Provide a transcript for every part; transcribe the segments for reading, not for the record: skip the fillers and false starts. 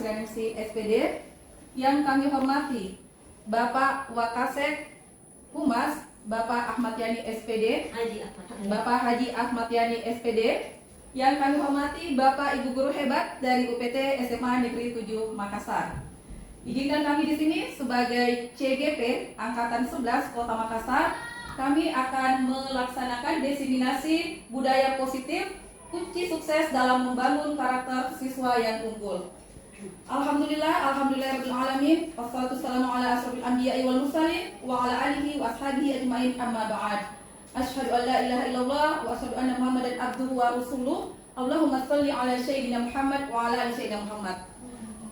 organisasi SPD. Yang kami hormati Bapak Wakasek Humas, Bapak Ahmad Yani SPD, Bapak Haji Ahmad Yani SPD. Yang kami hormati Bapak Ibu guru hebat dari UPT SMA Negeri 7 Makassar. Izinkan kami di sini sebagai CGP Angkatan 11 Kota Makassar, kami akan melaksanakan diseminasi budaya positif, kunci sukses dalam membangun karakter siswa yang unggul. Alhamdulillahirabbil alamin, wassalatu wassalamu ala asrofil anbiya'i wal mursalin wa ala alihi wa ashabihi ajmain, amma ba'd. Asyhadu an la ilaha illallah wa asyhadu anna Muhammadan abduhu wa rasuluh. Allahumma shalli ala sayyidina Muhammad wa ala ali sayyidina Muhammad.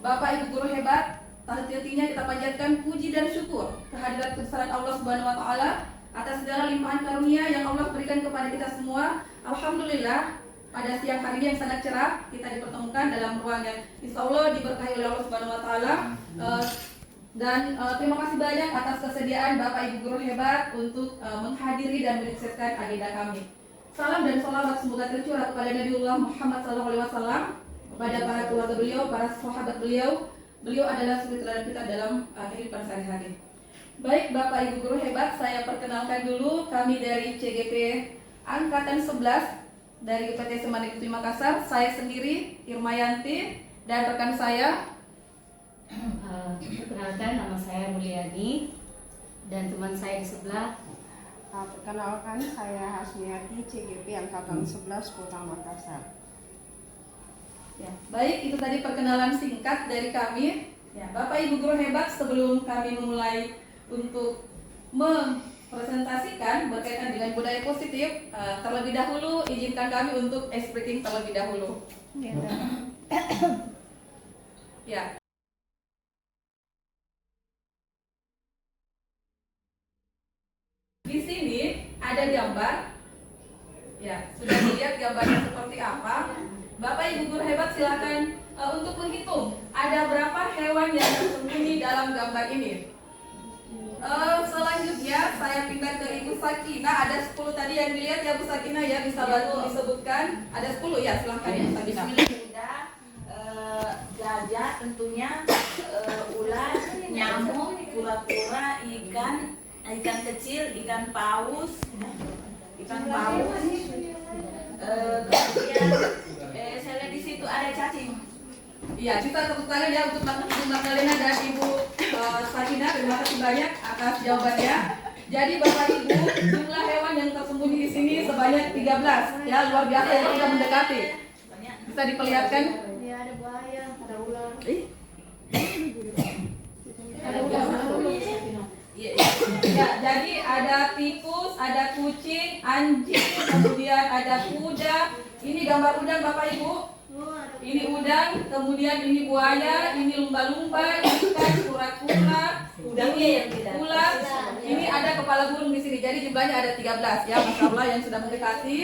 Bapak Ibu guru hebat, tak henti-hentinya kita panjatkan puji dan syukur kehadirat kebesaran Allah Subhanahu wa taala atas segala limpahan karunia yang Allah berikan kepada kita semua. Alhamdulillah, pada siang hari ini yang sangat cerah kita dipertemukan dalam ruang yang insya Allah diberkahi oleh Allah Subhanahu wa taala. Terima kasih banyak atas kesediaan Bapak Ibu guru hebat untuk menghadiri dan menyukseskan agenda kami. Salam dan salawat semoga tercurah kepada Nabiullah Muhammad SAW, kepada para keluarga beliau, para sahabat beliau. Beliau adalah suri teladan kita dalam kehidupan sehari-hari. Baik Bapak Ibu guru hebat, saya perkenalkan dulu kami dari CGP Angkatan 11 dari UPT SMA Negeri 7 Makassar. Saya sendiri Irmayanti dan rekan saya. Perkenalkan, nama saya Mulyani dan teman saya di sebelah. Perkenalkan, saya Hasmiati, CGP Angkatan 11 Kota Makassar. Ya, baik, itu tadi perkenalan singkat dari kami. Ya, Bapak Ibu guru hebat, sebelum kami memulai untuk mempresentasikan berkaitan dengan budaya positif, terlebih dahulu izinkan kami untuk expressing terlebih dahulu. Ya. Di sini ada gambar. Ya, sudah dilihat gambarnya seperti apa? Bapak Ibu guru hebat silakan untuk menghitung ada berapa hewan yang tersembunyi dalam gambar ini. Selanjutnya saya pindah ke Ibu Sakina. Ada 10 tadi yang dilihat ya Bu Sakina ya, bisa bantu disebutkan. Ada 10 ya, silahkan ya Bu Sakina. Gajah tentunya, ular, nyamuk, kura-kura, ikan kecil, ikan paus, kemudian saya lihat di situ ada cacing. Iya, kita tepuk tangan ya untuk Ibu Magdalena dan Ibu Sakina. Terima kasih banyak atas jawabannya. Jadi Bapak Ibu, jumlah hewan yang tersembunyi di sini sebanyak 13. Ya, luar biasa yang kita mendekati. Bisa diperlihatkan? Ya, ada buaya, ada ular. Ada ular. Ya, jadi ada tikus, ada kucing, anjing, kemudian ada kuda. Ini gambar udang Bapak Ibu. Ini udang, kemudian ini buaya, ini lumba-lumba, ikan, kura-kura, ular. Ini ada kepala burung di sini. Jadi jumlahnya ada 13 ya, Masya Allah yang sudah mendekati.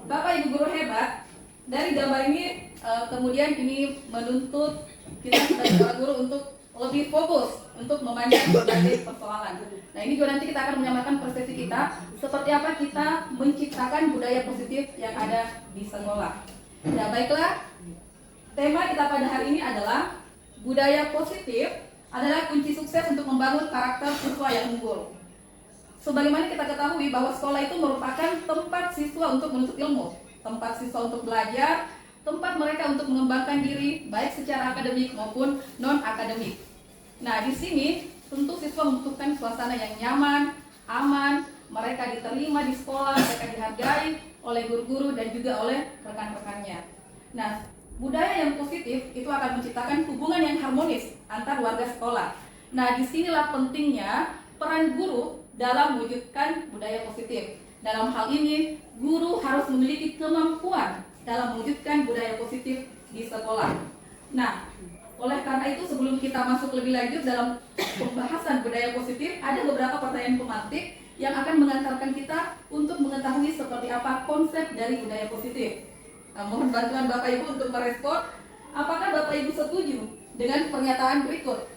Bapak Ibu guru hebat, dari gambar ini kemudian ini menuntut kita sebagai para guru untuk lebih fokus untuk memandang berbagai persoalan. Nah, ini juga nanti kita akan menyampaikan persepsi kita seperti apa kita menciptakan budaya positif yang ada di sekolah. Ya, baiklah. Tema kita pada hari ini adalah budaya positif adalah kunci sukses untuk membangun karakter siswa yang unggul. Sebagaimana kita ketahui bahwa sekolah itu merupakan tempat siswa untuk menuntut ilmu, tempat siswa untuk belajar, tempat mereka untuk mengembangkan diri baik secara akademik maupun non akademik. Nah, di sini tentu siswa membutuhkan suasana yang nyaman, aman, mereka diterima di sekolah, mereka dihargai oleh guru-guru dan juga oleh rekan-rekannya. Nah, budaya yang positif itu akan menciptakan hubungan yang harmonis antar warga sekolah. Nah, disinilah pentingnya peran guru dalam mewujudkan budaya positif. Dalam hal ini, guru harus memiliki kemampuan dalam mewujudkan budaya positif di sekolah. Nah, oleh karena itu sebelum kita masuk lebih lanjut dalam pembahasan budaya positif, ada beberapa pertanyaan pemantik yang akan mengantarkan kita untuk mengetahui seperti apa konsep dari budaya positif. Nah, mohon bantuan Bapak Ibu untuk merespon. Apakah Bapak Ibu setuju dengan pernyataan berikut?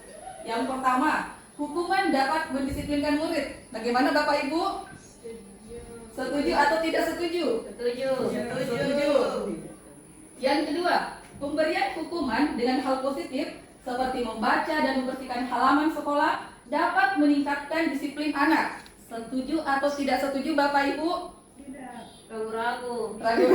Yang pertama, hukuman dapat mendisiplinkan murid. Bagaimana Bapak Ibu? Setuju atau tidak setuju? Setuju. Setuju. Yang kedua, Pemberian hukuman dengan hal positif seperti membaca dan membersihkan halaman sekolah dapat meningkatkan disiplin anak. Setuju atau tidak setuju Bapak Ibu? Ragu-ragu. Ragu.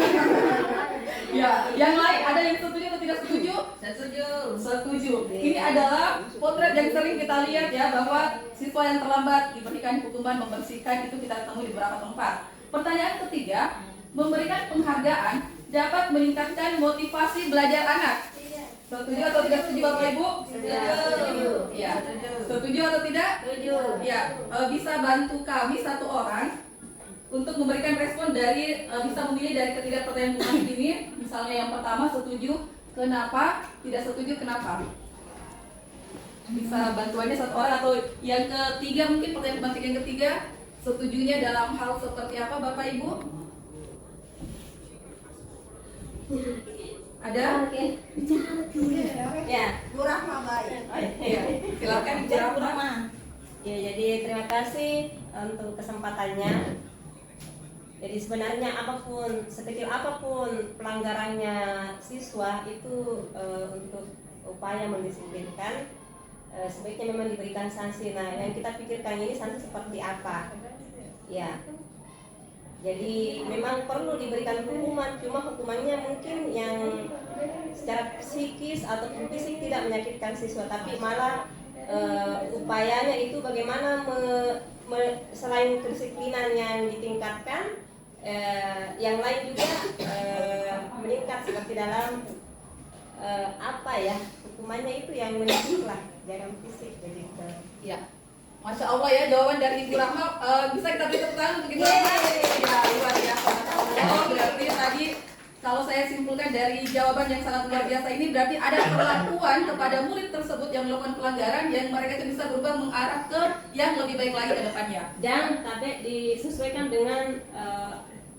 Ya, yang lain ada yang setuju atau tidak setuju? Setuju. Setuju. Ini adalah potret yang sering kita lihat ya, bahwa siswa yang terlambat diberikan hukuman membersihkan, itu kita temui di beberapa tempat. Pertanyaan ketiga, memberikan penghargaan dapat meningkatkan motivasi belajar anak. Setuju atau tidak setuju Bapak Ibu? Setuju. Ya. Setuju atau tidak? Setuju. Ya. Bisa bantu kami satu orang untuk memberikan respon dari bisa memilih dari ketiga pertanyaan bunga ini. Misalnya yang pertama setuju, kenapa? Tidak setuju, kenapa? Bisa bantuannya satu orang, atau yang ketiga mungkin pertanyaan bunga yang ketiga, setujunya dalam hal seperti apa Bapak Ibu? Ada? Oke. Ya. Bu Rahma baik. Iya. Silakan Bicara Bu Rahma. Rahma. Ya, jadi terima kasih untuk kesempatannya. Jadi sebenarnya apapun, sekecil apapun pelanggarannya siswa itu untuk upaya mendisiplinkan sebaiknya memang diberikan sanksi. Nah, yang kita pikirkan ini sanksi seperti apa? Ya. Jadi memang perlu diberikan hukuman, cuma hukumannya mungkin yang secara psikis atau fisik tidak menyakitkan siswa, tapi malah upayanya itu bagaimana selain kedisiplinan yang ditingkatkan, yang lain juga meningkat seperti dalam apa ya, hukumannya itu yang mendidik lah, jangan fisik begitu. Ya. Masya Allah ya, jawaban dari Ibu Rahma. Bisa kita beri tepuk tangan untuk Ibu Rahma? Ya, luar biasa. Masya Allah. Berarti tadi kalau saya simpulkan dari jawaban yang sangat luar biasa ini, berarti ada perlakuan kepada murid tersebut yang melakukan pelanggaran yang mereka itu bisa berubah mengarah ke yang lebih baik lagi ke depannya. Dan tapi disesuaikan dengan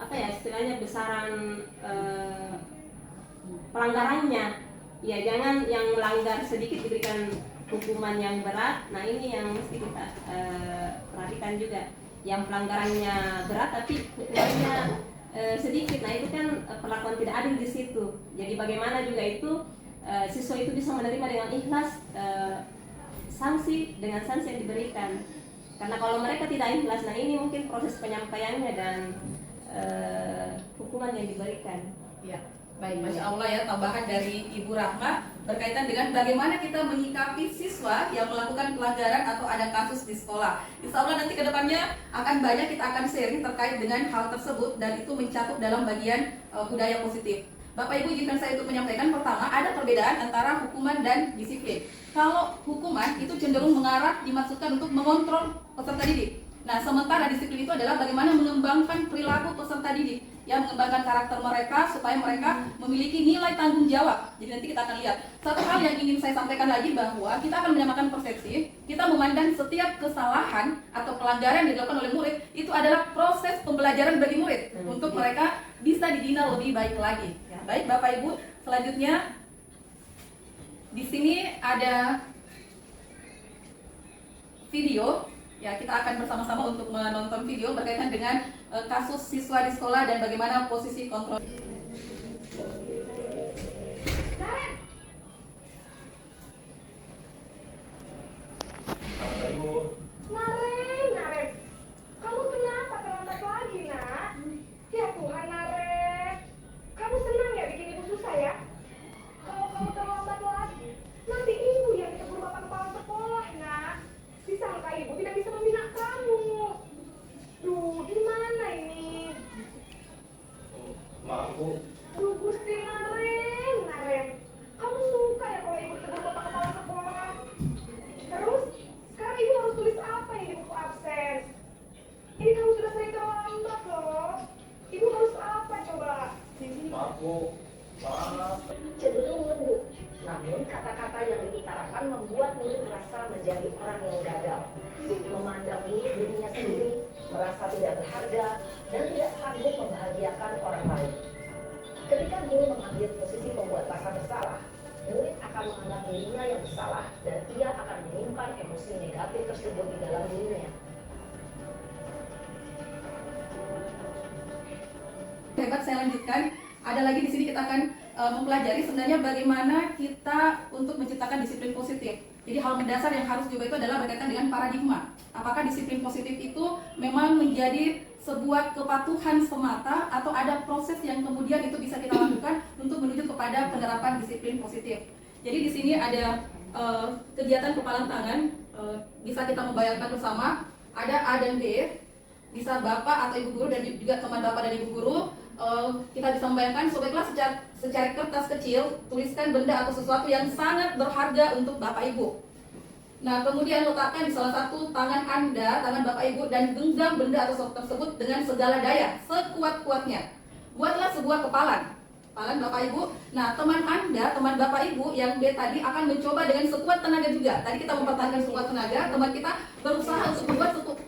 apa ya istilahnya besaran pelanggarannya. Ya, jangan yang melanggar sedikit diberikan hukuman yang berat. Nah, ini yang mesti kita perhatikan juga. Yang pelanggarannya berat tapi hukumannya sedikit. Nah, itu kan perlakuan tidak adil di situ. Jadi bagaimana juga itu siswa itu bisa menerima dengan ikhlas sanksi dengan sanksi yang diberikan. Karena kalau mereka tidak ikhlas, nah ini mungkin proses penyampaiannya dan hukuman yang diberikan. Ya, baik. Masya Allah ya, tambahan dari Ibu Rahma berkaitan dengan bagaimana kita menyikapi siswa yang melakukan pelanggaran atau ada kasus di sekolah. Insya Allah nanti ke depannya akan banyak kita akan sharing terkait dengan hal tersebut, dan itu mencakup dalam bagian budaya positif. Bapak Ibu, izinkan saya untuk menyampaikan, pertama ada perbedaan antara hukuman dan disiplin. Kalau hukuman itu cenderung mengarah dimaksudkan untuk mengontrol peserta didik. Nah, sementara disiplin itu adalah bagaimana mengembangkan perilaku peserta didik, yang mengembangkan karakter mereka supaya mereka memiliki nilai tanggung jawab. Jadi nanti kita akan lihat. Satu hal yang ingin saya sampaikan lagi, bahwa kita akan menyamakan persepsi, kita memandang setiap kesalahan atau pelanggaran yang dilakukan oleh murid itu adalah proses pembelajaran bagi murid untuk mereka bisa dibina lebih baik lagi. Ya, baik Bapak Ibu, selanjutnya di sini ada video. Ya, kita akan bersama-sama untuk menonton video berkaitan dengan kasus siswa di sekolah dan bagaimana posisi kontrol. Naren, kamu kenapa terlambat lagi, nak? Ya Tuhan, Naren, kamu senang ya bikin ibu susah ya? Kalau kamu terlambat lagi, nanti ibu yang ditegur bapak kepala sekolah, nak. Disangka ibu tidak bisa membina kamu. Duh, gimana ini? Maaf Bu, Duh, Gusti Naren, kamu suka ya kalau ibu ditegur bapak kepala sekolah? Terus, sekarang ibu harus tulis apa ini di buku absen? Ini kamu sudah sering terlambat loh. Ibu harus apa coba? maaf Bu, maaf. Cenderung lembut, namun kata-kata yang diutarakan membuat murid merasa menjadi orang yang gagal, memandang ini dirinya sendiri, merasa tidak berharga, dan tidak sanggup membahagiakan orang lain. Ketika guru mengambil posisi pembuat rasa bersalah, murid akan menganggap dirinya yang bersalah, dan ia akan menyimpan emosi negatif tersebut di dalam dirinya. Hebat, saya lanjutkan. Ada lagi di sini kita akan mempelajari sebenarnya bagaimana kita untuk menciptakan disiplin positif. Jadi hal mendasar yang harus juga itu adalah berkaitan dengan paradigma. Apakah disiplin positif itu memang menjadi sebuah kepatuhan semata atau ada proses yang kemudian itu bisa kita lakukan untuk menuju kepada penerapan disiplin positif. Jadi di sini ada kegiatan kepalan tangan, bisa kita membayangkan bersama, ada A dan B, bisa Bapak atau Ibu Guru dan juga teman Bapak dan Ibu Guru. Kita bisa membayangkan, sobeklah secari kertas kecil, tuliskan benda atau sesuatu yang sangat berharga untuk Bapak Ibu. Nah, kemudian letakkan di salah satu tangan Anda, tangan Bapak Ibu, dan genggam benda atau sesuatu tersebut dengan segala daya, sekuat-kuatnya. Buatlah sebuah kepalan Bapak Ibu. Nah, teman Anda, teman Bapak Ibu yang B tadi akan mencoba dengan sekuat tenaga juga. Tadi kita mempertahankan sekuat tenaga, teman kita berusaha untuk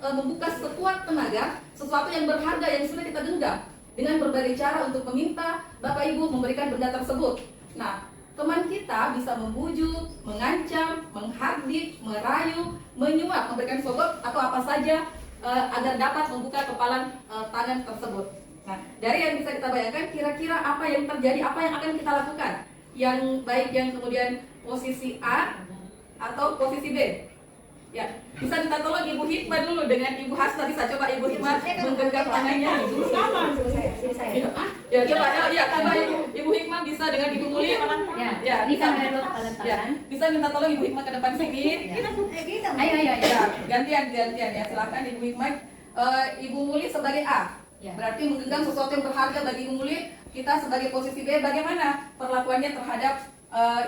membuka sekuat tenaga sesuatu yang berharga yang sudah kita genggam dengan berbagai cara untuk meminta Bapak Ibu memberikan benda tersebut. Nah, teman kita bisa membujuk, mengancam, menghardik, merayu, menyuap, memberikan sogok atau apa saja agar dapat membuka kepalan tangan tersebut. Nah, dari yang bisa kita bayangkan, kira-kira apa yang terjadi, apa yang akan kita lakukan? Yang baik yang kemudian posisi A atau posisi B. Ya, bisa minta tolong Ibu Hikmah dulu dengan Ibu Hasna, bisa coba Ibu Hikmah menggenggam tangannya. Ya, coba coba Ibu Hikmah bisa dengan Ibu Muli. Ya, bisa bisa minta tolong Ibu Hikmah ke depan sini. Ayo, ya, gantian ya, silakan Ibu Hikmah. Ibu Muli sebagai A. Berarti menggenggam sesuatu yang berharga bagi Ibu Muli. Kita sebagai posisi B, bagaimana perlakuannya terhadap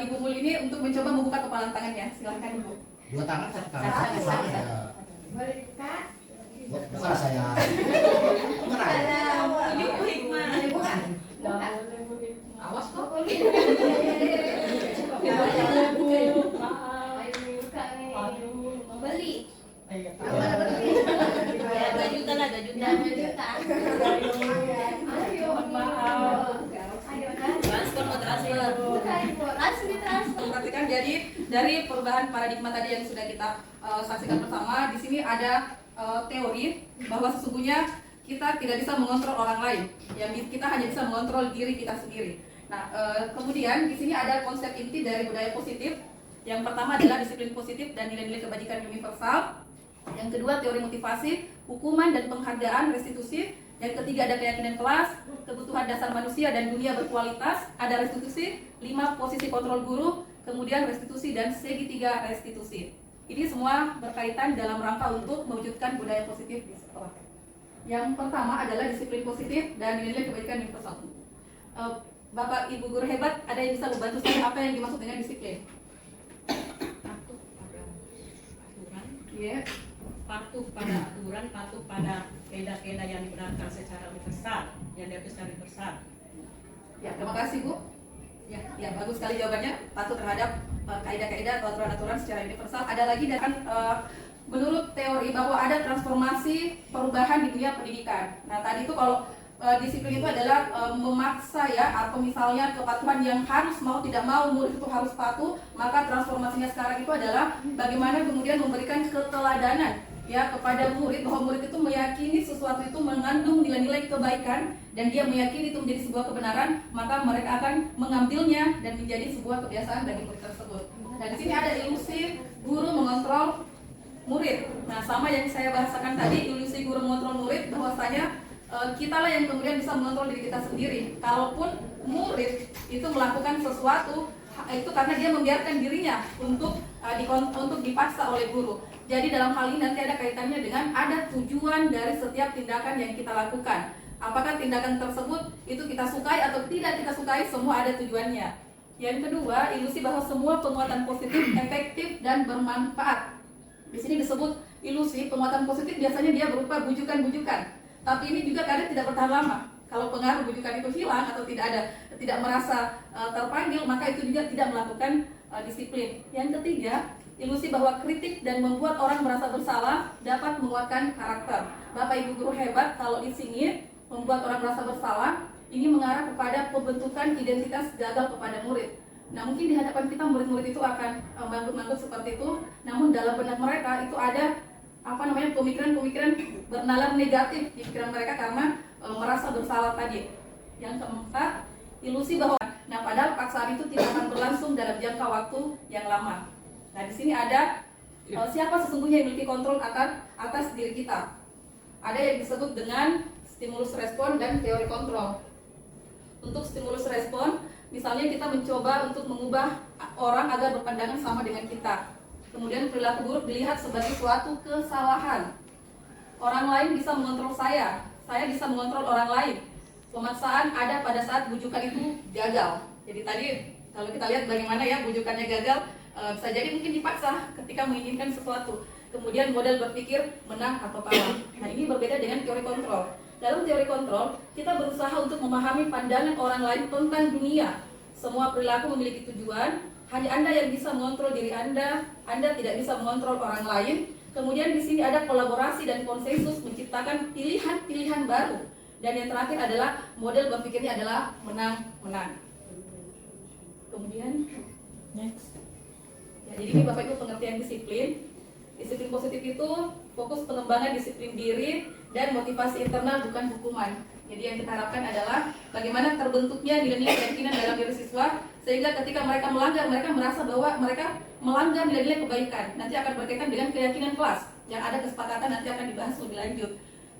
Ibu Muli ini untuk mencoba membuka kepalan tangannya? Silakan Ibu. Dua tangan saya. Bukan saya. Ibu Hikmah. Awas kok. Beli. Ya, 2 juta lah, 2 juta. Transfer mau transfer. Perhatikan, jadi dari perubahan paradigma tadi yang sudah kita saksikan bersama, di sini ada teori bahwa sesungguhnya kita tidak bisa mengontrol orang lain, yang kita hanya bisa mengontrol diri kita sendiri. Nah, kemudian di sini ada konsep inti dari budaya positif. Yang pertama adalah disiplin positif dan nilai-nilai kebajikan universal. Yang kedua, teori motivasi, hukuman dan penghargaan, restitusi. Yang ketiga, ada keyakinan kelas, kebutuhan dasar manusia dan dunia berkualitas, ada restitusi, 5 posisi kontrol guru, kemudian restitusi dan segitiga restitusi. Ini semua berkaitan dalam rangka untuk mewujudkan budaya positif di sekolah. Yang pertama adalah disiplin positif dan nilai kebajikan universal. Bapak Ibu Guru hebat, ada yang bisa membantu saya apa yang dimaksud dengan disiplin? Patuh pada aturan, patuh pada kaidah-kaidah yang dibenarkan secara universal, yang diatur secara universal. Ya, terima kasih Bu. Ya, bagus sekali jawabannya. Patuh terhadap kaidah-kaidah atau aturan-aturan secara universal. Ada lagi dan menurut teori bahwa ada transformasi perubahan di dunia pendidikan. Nah, tadi itu kalau disiplin itu adalah memaksa ya, atau misalnya kepatuhan yang harus mau tidak mau murid itu harus patuh, maka transformasinya sekarang itu adalah bagaimana kemudian memberikan keteladanan ya kepada murid, bahwa murid itu meyakini sesuatu itu mengandung nilai-nilai kebaikan dan dia meyakini itu menjadi sebuah kebenaran, maka mereka akan mengambilnya dan menjadi sebuah kebiasaan bagi murid tersebut. Dan di sini ada ilusi guru mengontrol murid. Nah, sama yang saya bahasakan tadi, ilusi guru mengontrol murid, bahwasanya kitalah yang kemudian bisa mengontrol diri kita sendiri. Kalaupun murid itu melakukan sesuatu, itu karena dia membiarkan dirinya untuk dipaksa oleh guru. Jadi dalam hal ini nanti ada kaitannya dengan ada tujuan dari setiap tindakan yang kita lakukan. Apakah tindakan tersebut itu kita sukai atau tidak kita sukai, semua ada tujuannya. Yang kedua, ilusi bahwa semua penguatan positif efektif dan bermanfaat. Di sini disebut ilusi penguatan positif, biasanya dia berupa bujukan-bujukan. Tapi ini juga kadang tidak bertahan lama. Kalau pengaruh bujukan itu hilang atau tidak merasa terpanggil, maka itu juga tidak melakukan disiplin. Yang ketiga, ilusi bahwa kritik dan membuat orang merasa bersalah dapat menguatkan karakter. Bapak Ibu Guru hebat, kalau di sini membuat orang merasa bersalah, ini mengarah kepada pembentukan identitas gagal kepada murid. Nah, mungkin di hadapan kita murid-murid itu akan manggut-manggut seperti itu, namun dalam benak mereka itu ada pemikiran-pemikiran bernalar negatif di pikiran mereka karena merasa bersalah tadi. Yang keempat, ilusi bahwa padahal paksaan itu tidak akan berlangsung dalam jangka waktu yang lama. Nah, di sini ada siapa sesungguhnya yang memiliki kontrol atas diri kita. Ada yang disebut dengan stimulus respon dan teori kontrol. Untuk stimulus respon, misalnya kita mencoba untuk mengubah orang agar berpandangan sama dengan kita. Kemudian perilaku buruk dilihat sebagai suatu kesalahan. Orang lain bisa mengontrol saya bisa mengontrol orang lain. Pemaksaan ada pada saat bujukan itu gagal. Jadi tadi kalau kita lihat bagaimana ya bujukannya gagal, bisa jadi mungkin dipaksa ketika menginginkan sesuatu. Kemudian model berpikir menang atau kalah. Nah, ini berbeda dengan teori kontrol. Dalam teori kontrol, kita berusaha untuk memahami pandangan orang lain tentang dunia. Semua perilaku memiliki tujuan. Hanya Anda yang bisa mengontrol diri Anda tidak bisa mengontrol orang lain. Kemudian di sini ada kolaborasi dan konsensus menciptakan pilihan-pilihan baru. Dan yang terakhir adalah model berpikirnya adalah menang-menang. Kemudian next. Ya, jadi ini Bapak Ibu pengertian disiplin. Disiplin positif itu fokus pengembangan disiplin diri dan motivasi internal bukan hukuman. Jadi yang kita harapkan adalah bagaimana terbentuknya nilai-nilai keyakinan dalam diri siswa sehingga ketika mereka melanggar, mereka merasa bahwa mereka melanggar nilai-nilai kebaikan. Nanti akan berkaitan dengan keyakinan kelas yang ada kesepakatan nanti akan dibahas lebih lanjut.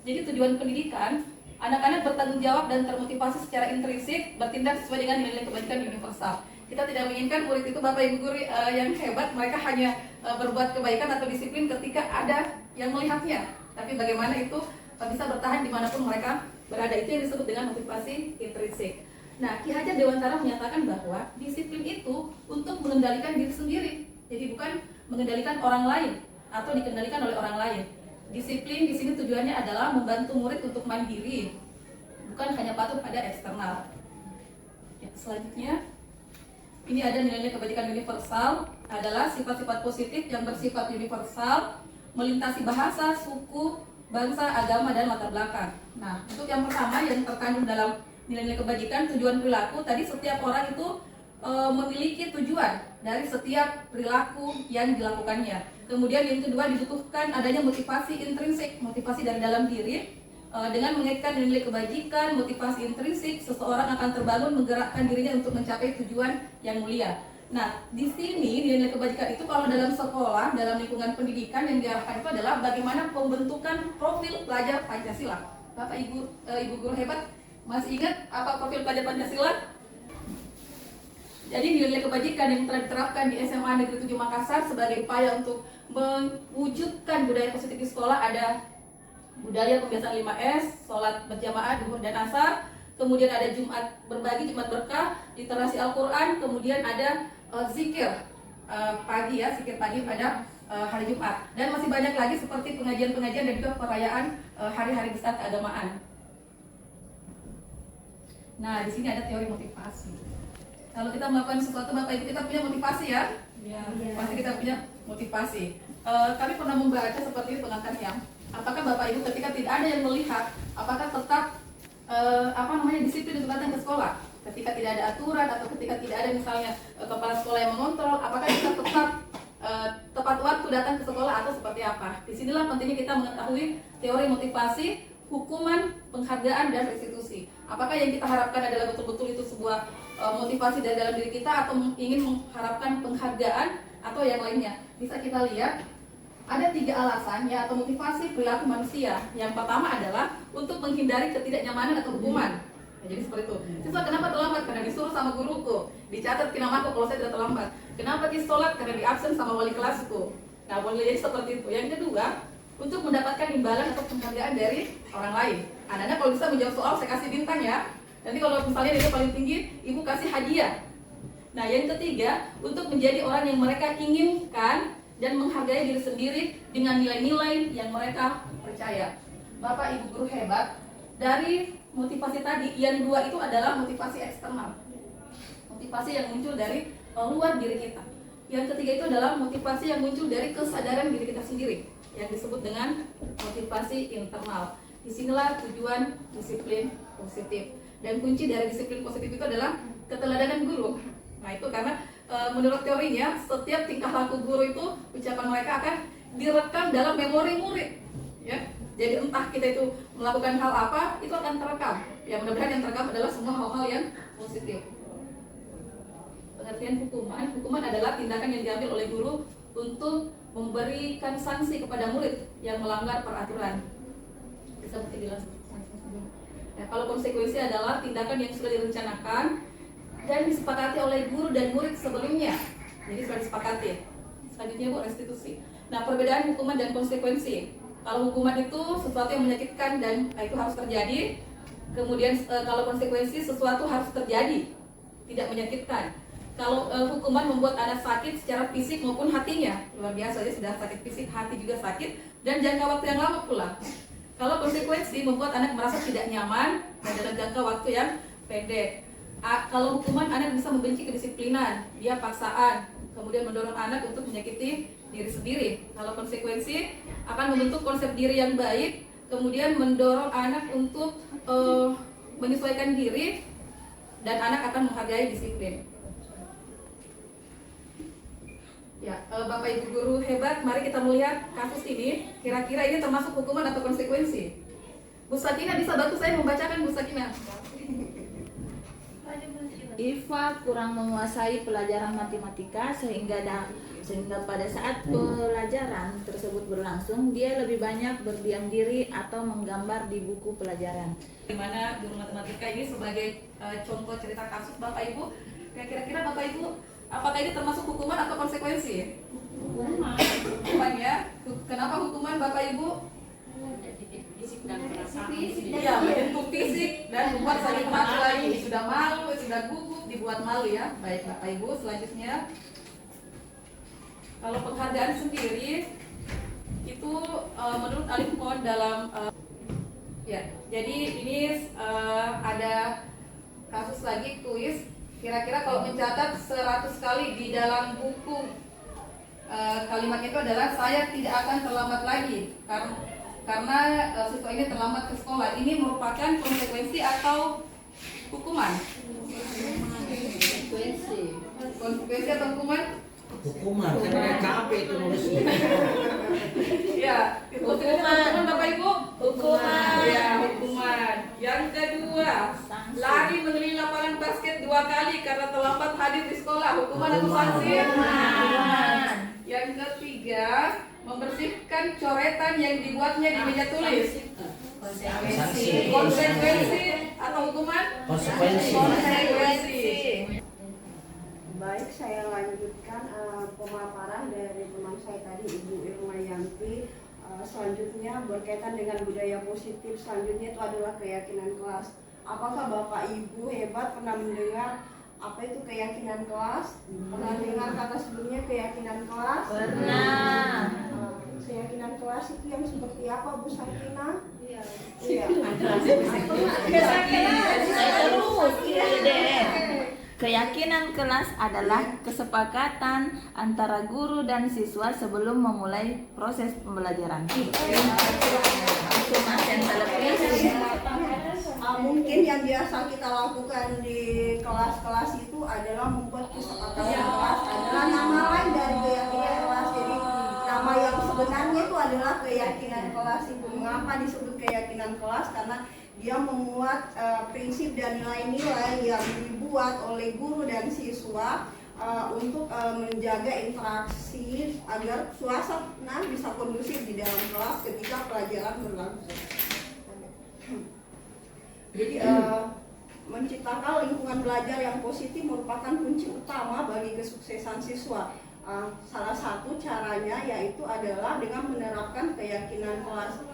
Jadi tujuan pendidikan, anak-anak bertanggung jawab dan termotivasi secara intrinsik bertindak sesuai dengan nilai kebaikan universal. Kita tidak menginginkan murid itu Bapak Ibu guru yang hebat, mereka hanya berbuat kebaikan atau disiplin ketika ada yang melihatnya. Tapi bagaimana itu bisa bertahan dimanapun mereka berada, itu yang disebut dengan motivasi intrinsik. Nah, Ki Hajar Dewantara menyatakan bahwa disiplin itu untuk mengendalikan diri sendiri. Jadi bukan mengendalikan orang lain atau dikendalikan oleh orang lain. Disiplin di sini tujuannya adalah membantu murid untuk mandiri, bukan hanya patuh pada eksternal. Ya, selanjutnya ini ada nilai-nilai kebajikan universal, adalah sifat-sifat positif yang bersifat universal, melintasi bahasa, suku, bangsa, agama, dan latar belakang. Nah, untuk yang pertama yang terkandung dalam nilai-nilai kebajikan, tujuan perilaku, tadi setiap orang itu memiliki tujuan dari setiap perilaku yang dilakukannya. Kemudian yang kedua dibutuhkan adanya motivasi intrinsik, motivasi dari dalam diri. Dengan mengaitkan nilai kebajikan, motivasi intrinsik, seseorang akan terbangun menggerakkan dirinya untuk mencapai tujuan yang mulia. Nah, di sini nilai kebajikan itu kalau dalam sekolah, dalam lingkungan pendidikan yang diarahkan itu adalah bagaimana pembentukan profil pelajar Pancasila. Bapak Ibu guru hebat, masih ingat apa profil pelajar Pancasila? Jadi nilai kebajikan yang telah diterapkan di SMA Negeri 7 Makassar sebagai upaya untuk mewujudkan budaya positif di sekolah ada budaya pembiasaan 5S, sholat berjamaah, duhur dan asar, kemudian ada Jumat berbagi, Jumat berkah, literasi Al-Quran, kemudian ada zikir pagi ya, zikir pagi pada hari Jumat, dan masih banyak lagi seperti pengajian-pengajian dan juga perayaan hari-hari besar keagamaan. Nah, di sini ada teori motivasi. Kalau kita melakukan sesuatu, Bapak Ibu, kita punya motivasi ya? Ya. Pasti kita punya motivasi. Kami pernah membaca seperti pengantarnya. Apakah Bapak Ibu ketika tidak ada yang melihat, apakah tetap disiplin untuk datang ke sekolah? Ketika tidak ada aturan atau ketika tidak ada misalnya kepala sekolah yang mengontrol, apakah kita tetap tepat waktu datang ke sekolah atau seperti apa? Disinilah pentingnya kita mengetahui teori motivasi, hukuman, penghargaan, dan restitusi. Apakah yang kita harapkan adalah betul-betul itu sebuah motivasi dari dalam diri kita atau ingin mengharapkan penghargaan atau yang lainnya? Bisa kita lihat ada 3 alasan ya atau motivasi perilaku manusia. Yang pertama adalah untuk menghindari ketidaknyamanan atau hukuman. Nah, jadi seperti itu. Siswa kenapa terlambat? Karena disuruh sama guruku. Dicatat ke namaku kalau saya tidak terlambat. Kenapa di sholat? Karena diabsen sama wali kelasku. Nah, boleh jadi seperti itu. Yang kedua, untuk mendapatkan imbalan atau penghargaan dari orang lain. Anak-anak kalau bisa menjawab soal, saya kasih bintang ya. Nanti kalau misalnya nilai paling tinggi, ibu kasih hadiah. Nah, yang ketiga, untuk menjadi orang yang mereka inginkan dan menghargai diri sendiri dengan nilai-nilai yang mereka percaya. Bapak Ibu guru hebat, dari motivasi tadi, yang 2 itu adalah motivasi eksternal. Motivasi yang muncul dari luar diri kita. Yang ketiga itu adalah motivasi yang muncul dari kesadaran diri kita sendiri, yang disebut dengan motivasi internal. Disinilah tujuan disiplin positif. Dan kunci dari disiplin positif itu adalah keteladanan guru. Nah, itu karena menurut teorinya setiap tingkah laku guru itu ucapan mereka akan direkam dalam memori murid ya. Jadi entah kita itu melakukan hal apa itu akan terekam ya, mudah-mudahan yang terekam adalah semua hal-hal yang positif. Pengertian hukuman adalah tindakan yang diambil oleh guru untuk memberikan sanksi kepada murid yang melanggar peraturan. Bisa mungkin dijelaskan. Nah, kalau konsekuensi adalah tindakan yang sudah direncanakan dan disepakati oleh guru dan murid sebelumnya. Jadi sudah disepakati. Selanjutnya Bu, restitusi. Nah, perbedaan hukuman dan konsekuensi. Kalau hukuman itu sesuatu yang menyakitkan dan itu harus terjadi. Kemudian kalau konsekuensi sesuatu harus terjadi, tidak menyakitkan. Kalau hukuman membuat anak sakit secara fisik maupun hatinya, luar biasa, dia sudah sakit fisik, hati juga sakit, dan jangka waktu yang lama pula. Kalau konsekuensi membuat anak merasa tidak nyaman dan dalam jangka waktu yang pendek. Kalau hukuman, anak bisa membenci kedisiplinan, dia paksaan, kemudian mendorong anak untuk menyakiti diri sendiri. Kalau konsekuensi akan membentuk konsep diri yang baik, kemudian mendorong anak untuk menyesuaikan diri, dan anak akan menghargai disiplin. Ya, Bapak Ibu guru hebat, mari kita melihat kasus ini. Kira-kira ini termasuk hukuman atau konsekuensi? Bu Sakina bisa bantu saya membacakan, Bu Sakina? Iva kurang menguasai pelajaran matematika sehingga pada saat pelajaran tersebut berlangsung dia lebih banyak berdiam diri atau menggambar di buku pelajaran. Dimana guru matematika ini sebagai contoh cerita kasus Bapak Ibu. Kira-kira Bapak Ibu, apakah ini termasuk hukuman atau konsekuensi? Hukuman ya. Kenapa hukuman Bapak Ibu? Fisik dan perasaan. Iya, menyentuh fisik dan membuat saling malu lagi. Sudah malu, sudah gugup, dibuat malu ya. Baik Bapak Ibu, selanjutnya. Kalau penghargaan sendiri itu menurut Alif Kohn dalam ya. Jadi ini ada kasus lagi kuis. Kira-kira kalau mencatat 100 kali di dalam buku kalimat itu adalah saya tidak akan terlambat lagi karena siswa ini terlambat ke sekolah. Ini merupakan konsekuensi atau hukuman? Konsekuensi atau hukuman? Hukuman, karena capek itu nulis. Ya, hukuman Bapak Ibu? Hukuman. Ya, hukuman. Yang kedua, lari mengelilingi lapangan basket 2 kali karena terlambat hadir di sekolah. Hukuman atau sanksi? Hukuman. Yang ketiga, membersihkan coretan yang dibuatnya di meja tulis. Konsekuensi. Konsekuensi atau hukuman? Konsekuensi. Konsekuensi. Baik, saya lanjutkan pemaparan dari teman saya tadi, Ibu Irma Yanti. Selanjutnya berkaitan dengan budaya positif. Selanjutnya itu adalah keyakinan kelas. Apakah Bapak Ibu hebat pernah mendengar apa itu keyakinan kelas? Pernah dengar kata sebelumnya keyakinan kelas? Pernah. Keyakinan kelas itu yang seperti apa, Bu Sakina? Iya. Keyakinan kelas adalah kesepakatan antara guru dan siswa sebelum memulai proses pembelajaran. Itu Mas yang televisi. Mungkin yang biasa kita lakukan di kelas-kelas itu adalah membuat kesepakatan kelas adalah nama lain dari keyakinan kelas. Jadi nama yang sebenarnya itu adalah keyakinan kelas itu. Mengapa disebut keyakinan kelas? Karena dia memuat prinsip dan nilai-nilai yang dibuat oleh guru dan siswa untuk menjaga interaksi agar suasana bisa kondusif di dalam kelas ketika pelajaran berlangsung. Jadi menciptakan lingkungan belajar yang positif merupakan kunci utama bagi kesuksesan siswa. Salah satu caranya yaitu adalah dengan menerapkan keyakinan kelas.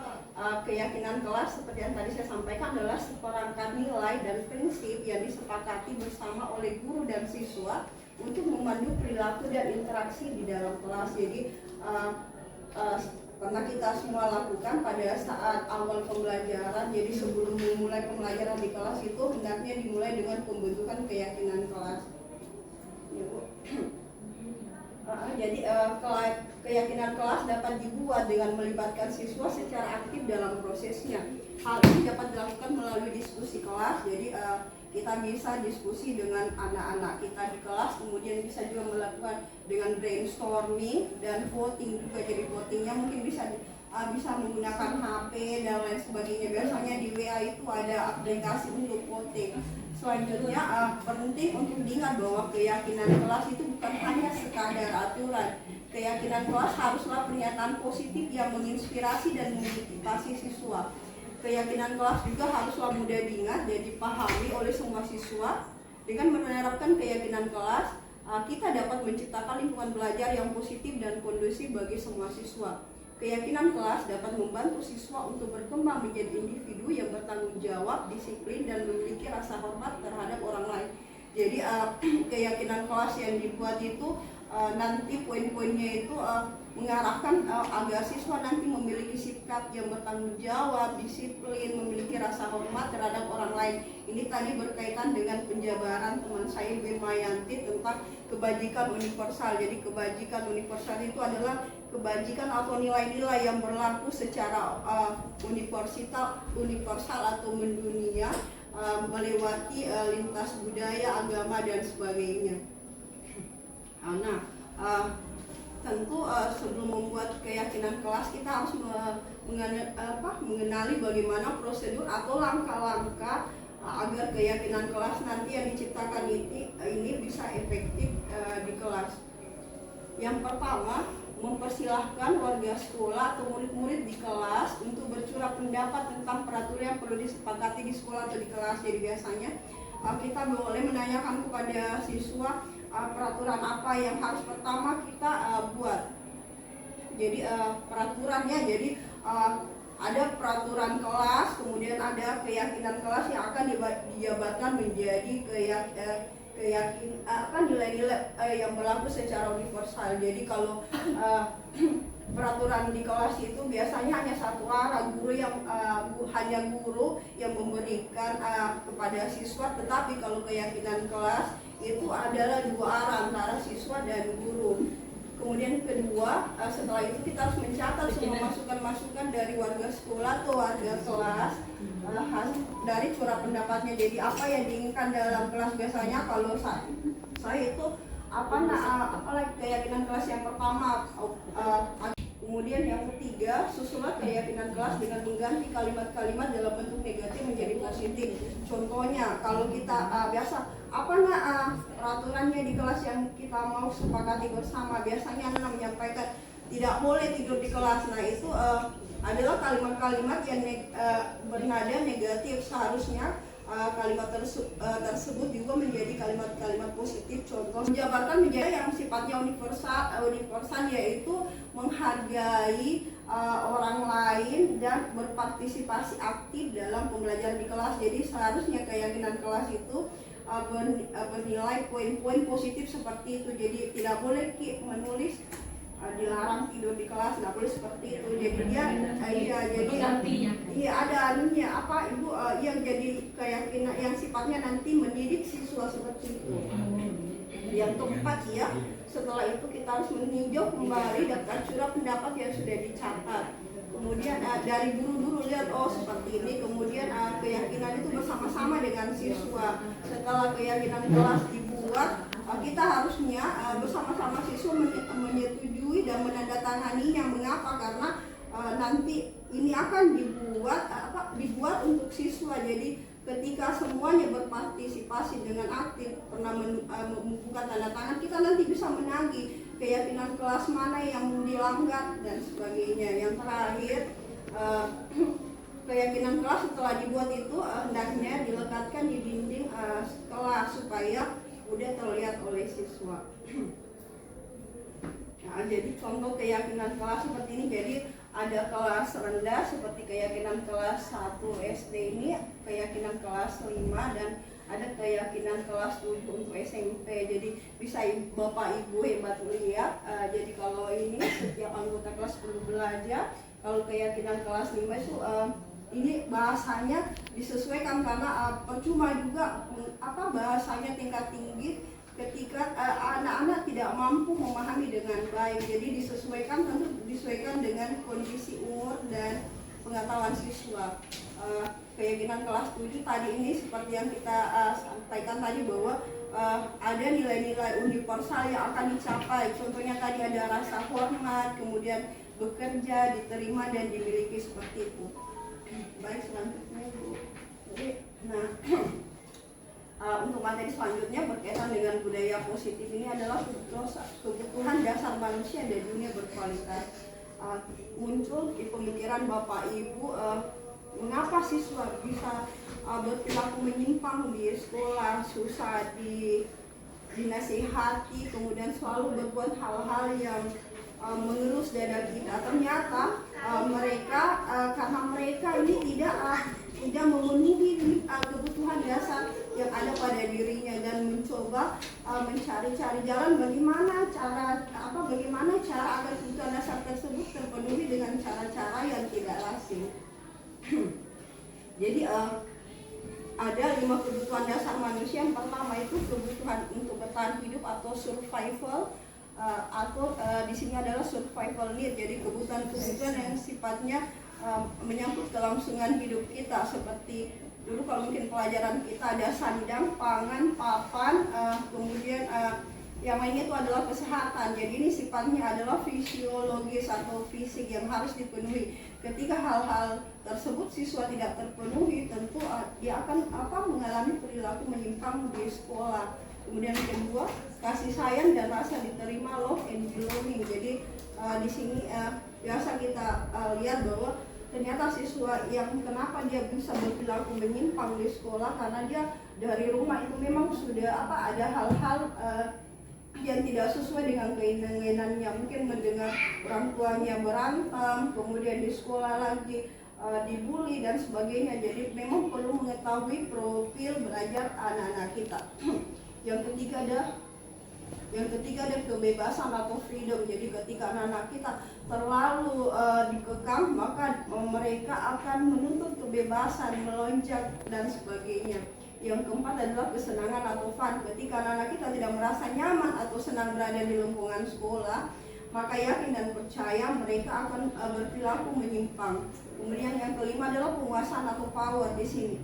Keyakinan kelas seperti yang tadi saya sampaikan adalah seperangkat nilai dan prinsip yang disepakati bersama oleh guru dan siswa untuk memandu perilaku dan interaksi di dalam kelas. Jadi karena kita semua lakukan pada saat awal pembelajaran, jadi sebelum memulai pembelajaran di kelas itu hendaknya dimulai dengan pembentukan keyakinan kelas. Ya, Bu. Jadi keyakinan kelas dapat dibuat dengan melibatkan siswa secara aktif dalam prosesnya. Hal ini dapat dilakukan melalui diskusi kelas. Jadi kita bisa diskusi dengan anak-anak kita di kelas, kemudian bisa juga melakukan dengan brainstorming dan voting juga. Jadi votingnya mungkin bisa menggunakan HP dan lain sebagainya. Biasanya di WA itu ada aplikasi untuk voting. Selanjutnya penting untuk diingat bahwa keyakinan kelas itu bukan hanya sekadar aturan. Keyakinan kelas haruslah pernyataan positif yang menginspirasi dan memotivasi siswa. Keyakinan kelas juga haruslah mudah diingat dan dipahami oleh semua siswa. Dengan menerapkan keyakinan kelas, kita dapat menciptakan lingkungan belajar yang positif dan kondusif bagi semua siswa. Keyakinan kelas dapat membantu siswa untuk berkembang menjadi individu yang bertanggung jawab, disiplin, dan memiliki rasa hormat terhadap orang lain. Jadi keyakinan kelas yang dibuat itu nanti poin-poinnya itu mengarahkan agar siswa nanti memiliki sikap yang bertanggung jawab, disiplin, memiliki rasa hormat terhadap orang lain. Ini tadi berkaitan dengan penjabaran teman saya Ibu Mayanti tentang kebajikan universal. Jadi kebajikan universal itu adalah kebajikan atau nilai-nilai yang berlaku secara universal atau mendunia, melewati lintas budaya, agama, dan sebagainya. Nah, tentu sebelum membuat keyakinan kelas kita harus mengenali bagaimana prosedur atau langkah-langkah agar keyakinan kelas nanti yang diciptakan ini bisa efektif di kelas. Yang pertama, mempersilahkan warga sekolah atau murid-murid di kelas untuk bercurah pendapat tentang peraturan yang perlu disepakati di sekolah atau di kelas. Jadi biasanya kita boleh menanyakan kepada siswa peraturan apa yang harus pertama kita buat. Jadi peraturannya, jadi ada peraturan kelas, kemudian ada keyakinan kelas yang akan dijabarkan menjadi nilai-nilai yang berlaku secara universal. Jadi kalau peraturan di kelas itu biasanya hanya satu arah, hanya guru yang memberikan kepada siswa, tetapi kalau keyakinan kelas itu adalah dua arah antara siswa dan guru. Kemudian kedua, setelah itu kita harus mencatat semua masukan-masukan dari warga sekolah atau warga kelas dari curah pendapatnya. Jadi apa yang diinginkan dalam kelas, biasanya kalau saya itu apalagi keyakinan kelas yang pertama. Kemudian yang ketiga, susunlah keyakinan kelas dengan mengganti kalimat-kalimat dalam bentuk negatif menjadi positif. Contohnya, kalau kita peraturannya di kelas yang kita mau sepakati bersama, biasanya anak menyampaikan tidak boleh tidur di kelas. Nah itu adalah kalimat-kalimat yang bernada negatif. Seharusnya kalimat tersebut juga menjadi kalimat-kalimat positif. Contoh, menjabarkan menjadi yang sifatnya universal, yaitu menghargai orang lain dan berpartisipasi aktif dalam pembelajaran di kelas. Jadi seharusnya keyakinan kelas itu bernilai poin-poin positif seperti itu. Jadi tidak boleh menulis dilarang tidur di kelas, nggak boleh seperti itu. Jadi dia ada anunya ibu yang jadi keyakinan yang sifatnya nanti mendidik siswa seperti itu. Yang keempat ya, setelah itu kita harus meninjau kembali daftar curah pendapat yang sudah dicatat. Kemudian dari guru-guru lihat seperti ini. Kemudian keyakinan itu bersama-sama dengan siswa. Setelah keyakinan kelas dibuat, kita harusnya bersama-sama siswa menyetujui dan menandatanganinya. Mengapa? Karena nanti ini akan dibuat untuk siswa. Jadi ketika semuanya berpartisipasi dengan aktif, pernah membuka tanda tangan, kita nanti bisa menagih keyakinan kelas mana yang dilanggar dan sebagainya. Yang terakhir, keyakinan kelas setelah dibuat itu hendaknya dilekatkan di dinding kelas supaya udah terlihat oleh siswa. Nah, jadi contoh keyakinan kelas seperti ini. Jadi ada kelas rendah seperti keyakinan kelas 1 SD ini, keyakinan kelas 5, dan ada keyakinan kelas 7 untuk SMP. Jadi bisa Bapak Ibu hebat lihat. Jadi kalau ini setiap anggota kelas perlu belajar. Kalau keyakinan kelas 5 itu ini bahasanya disesuaikan, karena percuma juga bahasanya tingkat tinggi ketika anak-anak tidak mampu memahami dengan baik. Jadi tentu disesuaikan dengan kondisi umur dan pengetahuan siswa. Keyakinan kelas 7 tadi ini seperti yang kita sampaikan tadi, bahwa ada nilai-nilai universal yang akan dicapai. Contohnya tadi ada rasa hormat, kemudian bekerja, diterima, dan dimiliki seperti itu. Baik, selanjutnya Bu. Jadi, Untuk materi selanjutnya berkaitan dengan budaya positif ini adalah kebutuhan dasar manusia dan dunia berkualitas. Muncul di pemikiran Bapak Ibu, mengapa siswa bisa berperilaku menyimpang di sekolah, susah dinasihati, kemudian selalu berbuat hal-hal yang mengerus dada kita. Ternyata mereka karena mereka ini tidak memenuhi kebutuhan dasar yang ada pada dirinya dan mencoba mencari-cari jalan bagaimana cara agar kebutuhan dasar tersebut terpenuhi dengan cara-cara yang tidak lazim. Jadi ada 5 kebutuhan dasar manusia. Yang pertama itu kebutuhan untuk bertahan hidup atau survival, atau di sini adalah survival need. Jadi kebutuhan yang sifatnya menyangkut kelangsungan hidup kita, seperti dulu kalau mungkin pelajaran kita ada sandang, pangan, papan, kemudian yang lainnya itu adalah kesehatan. Jadi ini sifatnya adalah fisiologis atau fisik yang harus dipenuhi. Ketika hal-hal tersebut siswa tidak terpenuhi, tentu dia akan mengalami perilaku menyimpang di sekolah. Kemudian yang kedua, kasih sayang dan rasa diterima, love and belonging. Jadi di sini biasa kita lihat bahwa ternyata siswa yang kenapa dia bisa berperilaku menyimpang di sekolah karena dia dari rumah itu memang sudah ada hal-hal yang tidak sesuai dengan keinginannya. Mungkin mendengar orang tuanya berantem, kemudian di sekolah lagi dibully dan sebagainya. Jadi memang perlu mengetahui profil belajar anak-anak kita. Yang ketiga ada kebebasan atau freedom. Jadi ketika anak-anak kita terlalu dikekang, maka mereka akan menuntut kebebasan, melonjak dan sebagainya. Yang keempat adalah kesenangan atau fun. Ketika anak-anak kita tidak merasa nyaman atau senang berada di lingkungan sekolah, maka yakin dan percaya mereka akan berperilaku menyimpang. Kemudian yang kelima adalah penguasaan atau power di sini.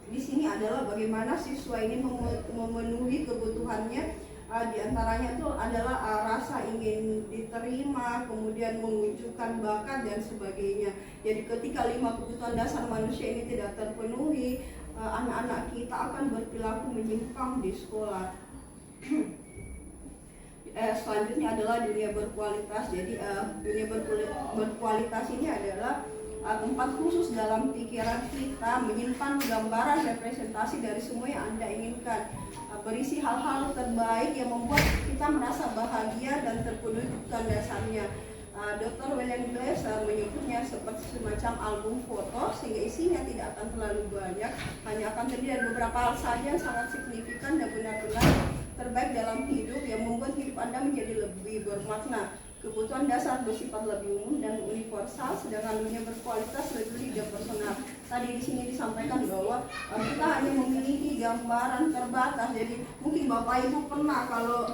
Di sini adalah bagaimana siswa ini memenuhi kebutuhannya. Di antaranya itu adalah rasa ingin diterima, kemudian mewujudkan bakat dan sebagainya. Jadi ketika 5 kebutuhan dasar manusia ini tidak terpenuhi, anak-anak kita akan berperilaku menyimpang di sekolah. Selanjutnya adalah dunia berkualitas. Jadi dunia berkualitas ini adalah tempat khusus dalam pikiran kita menyimpan gambaran representasi dari semua yang Anda inginkan, berisi hal-hal terbaik yang membuat kita merasa bahagia dan terpenuhi kebutuhan dasarnya. Dr. William Glass menyebutnya seperti semacam album foto, sehingga isinya tidak akan terlalu banyak, hanya akan terdiri dari beberapa hal saja yang sangat signifikan dan benar-benar terbaik dalam hidup yang membuat hidup Anda menjadi lebih bermakna. Kebutuhan dasar bersifat lebih umum dan universal, sedangkan dunia berkualitas lebih personal. Tadi di sini disampaikan bahwa kita hanya memiliki gambaran terbatas. Jadi mungkin Bapak Ibu pernah kalau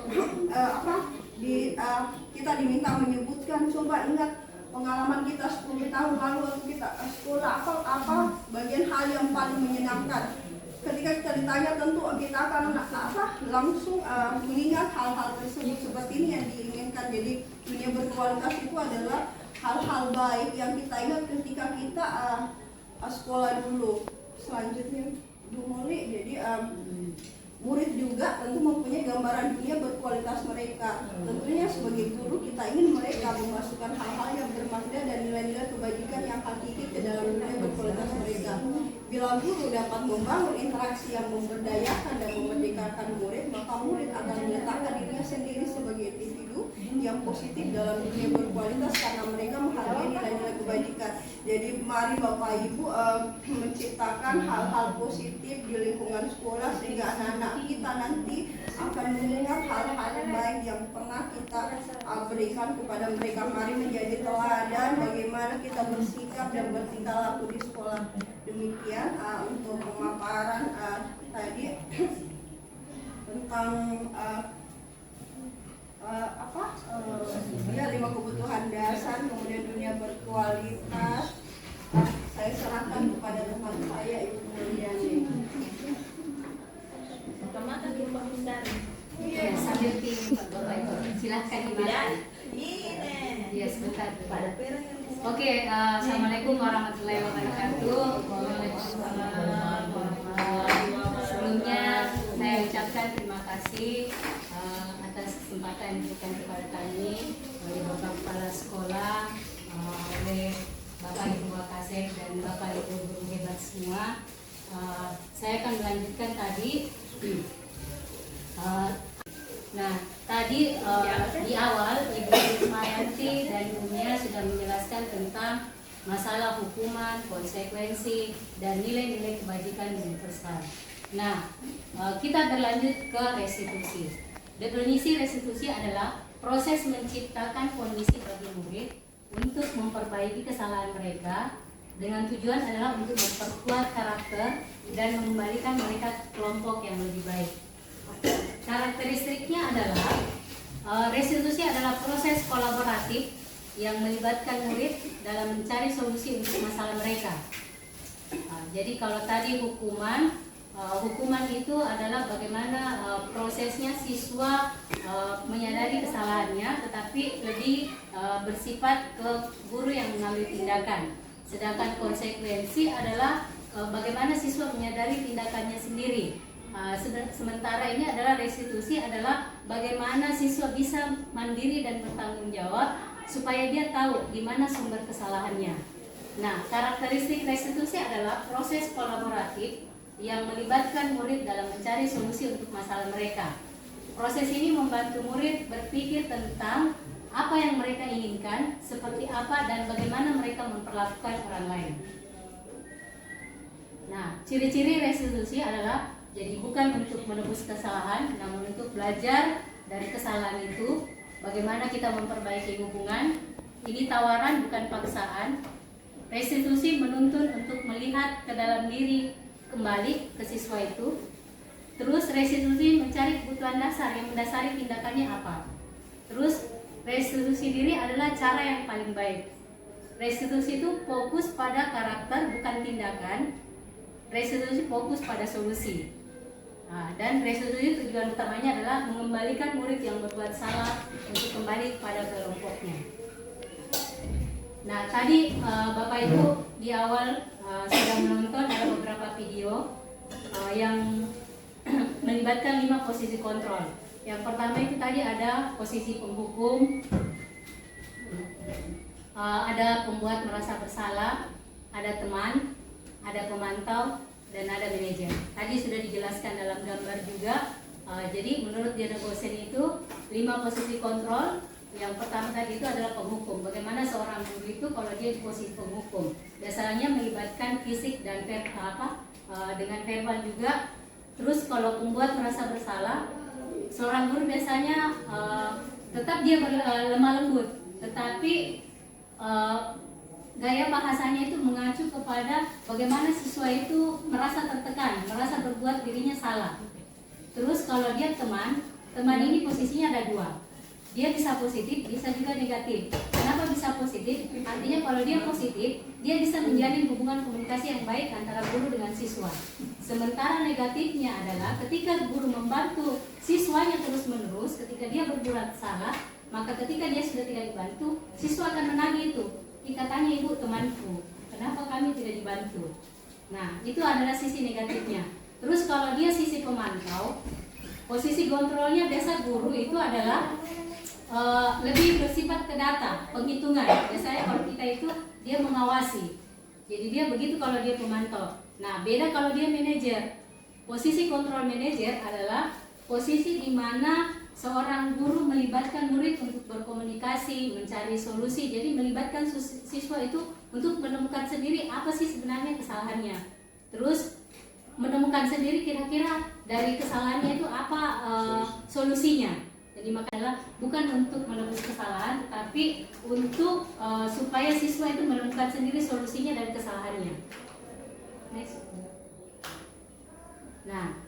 kita diminta menyebutkan, coba ingat pengalaman kita 10 tahun lalu waktu kita sekolah, apa bagian hal yang paling menyenangkan. Ketika kita ditanya tentu kita akan langsung mengingat hal-hal tersebut seperti ini yang diinginkan. Jadi dunia berkualitas itu adalah hal-hal baik yang kita ingat ketika kita sekolah dulu. Selanjutnya Dumoli, jadi murid juga tentu mempunyai gambaran dunia berkualitas mereka. Tentunya sebagai guru kita ingin mereka memasukkan hal-hal yang bermakna dan nilai-nilai kebajikan yang hakiki ke dalam dunia berkualitas mereka. Bila guru dapat membangun interaksi yang memberdayakan dan memerdekakan murid, maka murid akan meletakkan dirinya sendiri sebagai individu yang positif dalam dunia berkualitas karena mereka menghargai nilai-nilai kebajikan. Jadi mari Bapak Ibu menciptakan hal-hal positif di lingkungan sekolah sehingga anak-anak kita nanti akan mendengar hal-hal baik yang pernah kita berikan kepada mereka. Mari menjadi teladan bagaimana kita bersikap dan bertingkah laku di sekolah. Demikian untuk pemaparan tadi tentang 5 kebutuhan dasar, kemudian dunia berkualitas. Saya serahkan kepada teman saya Ibu Mulyani. Pertama kita Bustari. Ya, sambil tim Bapak Ibu. Silahkan Ibu. Iya, sebentar. Oke, assalamualaikum warahmatullahi wabarakatuh. Waalaikumsalam warahmatullahi wabarakatuh. Sebelumnya mengucapkan terima kasih atas kesempatan yang diberikan kepada kami oleh Bapak Kepala Sekolah, oleh Bapak Ibu Wakasek dan Bapak Ibu guru hebat semua. Saya akan melanjutkan tadi. Nah, tadi di awal Ibu Ismayanti dan Umia sudah menjelaskan tentang masalah hukuman, konsekuensi, dan nilai-nilai kebajikan universal. Nah, kita berlanjut ke restitusi. Definisi restitusi adalah proses menciptakan kondisi bagi murid untuk memperbaiki kesalahan mereka dengan tujuan adalah untuk memperkuat karakter dan mengembalikan mereka ke kelompok yang lebih baik. Karakteristiknya adalah restitusi adalah proses kolaboratif yang melibatkan murid dalam mencari solusi untuk masalah mereka. Jadi kalau tadi hukuman itu adalah bagaimana prosesnya siswa menyadari kesalahannya, tetapi lebih bersifat ke guru yang mengambil tindakan. Sedangkan konsekuensi adalah bagaimana siswa menyadari tindakannya sendiri. Sementara ini adalah restitusi adalah bagaimana siswa bisa mandiri dan bertanggung jawab supaya dia tahu di mana sumber kesalahannya. Nah, karakteristik restitusi adalah proses kolaboratif yang melibatkan murid dalam mencari solusi untuk masalah mereka. Proses ini membantu murid berpikir tentang apa yang mereka inginkan, seperti apa dan bagaimana mereka memperlakukan orang lain. Nah, ciri-ciri restitusi adalah jadi bukan untuk menebus kesalahan, namun untuk belajar dari kesalahan itu, bagaimana kita memperbaiki hubungan. Ini tawaran bukan paksaan. Restitusi menuntun untuk melihat ke dalam diri kembali ke siswa itu. Terus restitusi mencari kebutuhan dasar yang mendasari tindakannya apa. Terus restitusi diri adalah cara yang paling baik. Restitusi itu fokus pada karakter bukan tindakan. Restitusi fokus pada solusi. Dan restitusi tujuan utamanya adalah mengembalikan murid yang berbuat salah untuk kembali kepada kelompoknya. Nah, tadi Bapak Ibu di awal sudah menonton ada beberapa video yang melibatkan 5 posisi kontrol. Yang pertama itu tadi ada posisi penghukum, ada pembuat merasa bersalah, ada teman, ada pemantau, dan ada manajer. Tadi sudah dijelaskan dalam gambar juga. Jadi menurut Diana Gosen itu 5 posisi kontrol. Yang pertama tadi itu adalah penghukum. Bagaimana seorang guru itu kalau dia di posisi penghukum, biasanya melibatkan fisik dan dengan verbal juga. Terus kalau pembuat merasa bersalah, seorang guru biasanya tetap dia lemah lembut, tetapi gaya bahasanya itu mengacu kepada bagaimana siswa itu merasa tertekan, merasa berbuat dirinya salah. Terus kalau dia teman ini posisinya ada 2. Dia bisa positif, bisa juga negatif. Kenapa bisa positif? Artinya kalau dia positif, dia bisa menjalin hubungan komunikasi yang baik antara guru dengan siswa. Sementara negatifnya adalah ketika guru membantu siswanya terus-menerus, ketika dia berbuat salah, maka ketika dia sudah tidak dibantu, siswa akan menagih itu. Katanya ibu temanku, kenapa kami tidak dibantu? Nah, itu adalah sisi negatifnya. Terus kalau dia sisi pemantau, posisi kontrolnya biasa guru itu adalah lebih bersifat ke data, penghitungan. Biasanya kalau kita itu dia mengawasi. Jadi dia begitu kalau dia pemantau. Nah, beda kalau dia manajer. Posisi kontrol manajer adalah posisi di mana seorang guru melibatkan murid untuk berkomunikasi, mencari solusi. Jadi melibatkan siswa itu untuk menemukan sendiri apa sih sebenarnya kesalahannya. Terus menemukan sendiri kira-kira dari kesalahannya itu apa solusinya. Jadi makanya bukan untuk menebus kesalahan, tapi untuk supaya siswa itu menemukan sendiri solusinya dari kesalahannya. Next. Nah,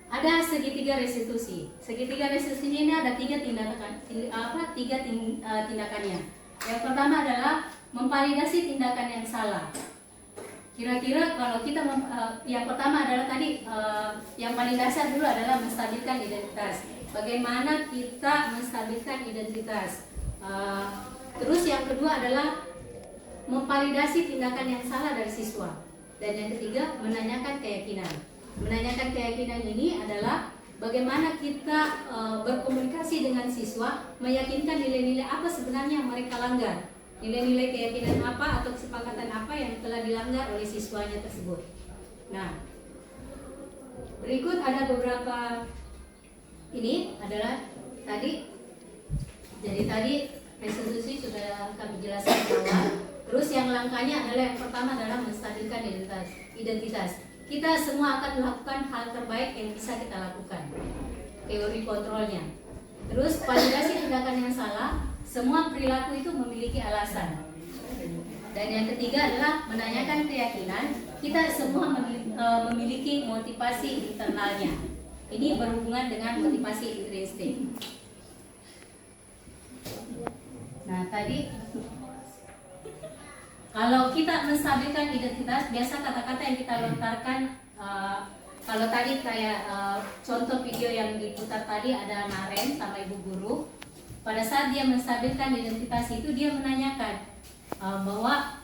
ada segitiga restitusi. Segitiga restitusi ini ada 3 tindakannya. Yang pertama adalah memvalidasi tindakan yang salah. Kira-kira kalau kita yang pertama adalah tadi yang paling dasar dulu adalah menstabilkan identitas. Bagaimana kita menstabilkan identitas. Terus yang kedua adalah memvalidasi tindakan yang salah dari siswa. Dan yang ketiga menanyakan keyakinan. Menanyakan keyakinan ini adalah bagaimana kita berkomunikasi dengan siswa, meyakinkan nilai-nilai apa sebenarnya yang mereka langgar, nilai-nilai keyakinan apa atau kesepakatan apa yang telah dilanggar oleh siswanya tersebut. Nah, berikut ada beberapa, ini adalah tadi, jadi tadi restitusi sudah kami jelaskan bahwa, terus yang langkahnya adalah yang pertama adalah menstabilkan identitas. Kita semua akan melakukan hal terbaik yang bisa kita lakukan, teori kontrolnya. Terus validasi tindakan yang salah, semua perilaku itu memiliki alasan. Dan yang ketiga adalah menanyakan keyakinan. Kita semua memiliki motivasi internalnya. Ini berhubungan dengan motivasi intrinsik. Nah, tadi kalau kita menstabilkan identitas, biasa kata-kata yang kita lontarkan, kalau tadi kayak contoh video yang diputar tadi ada Naren sama ibu guru. Pada saat dia menstabilkan identitas itu, dia menanyakan bahwa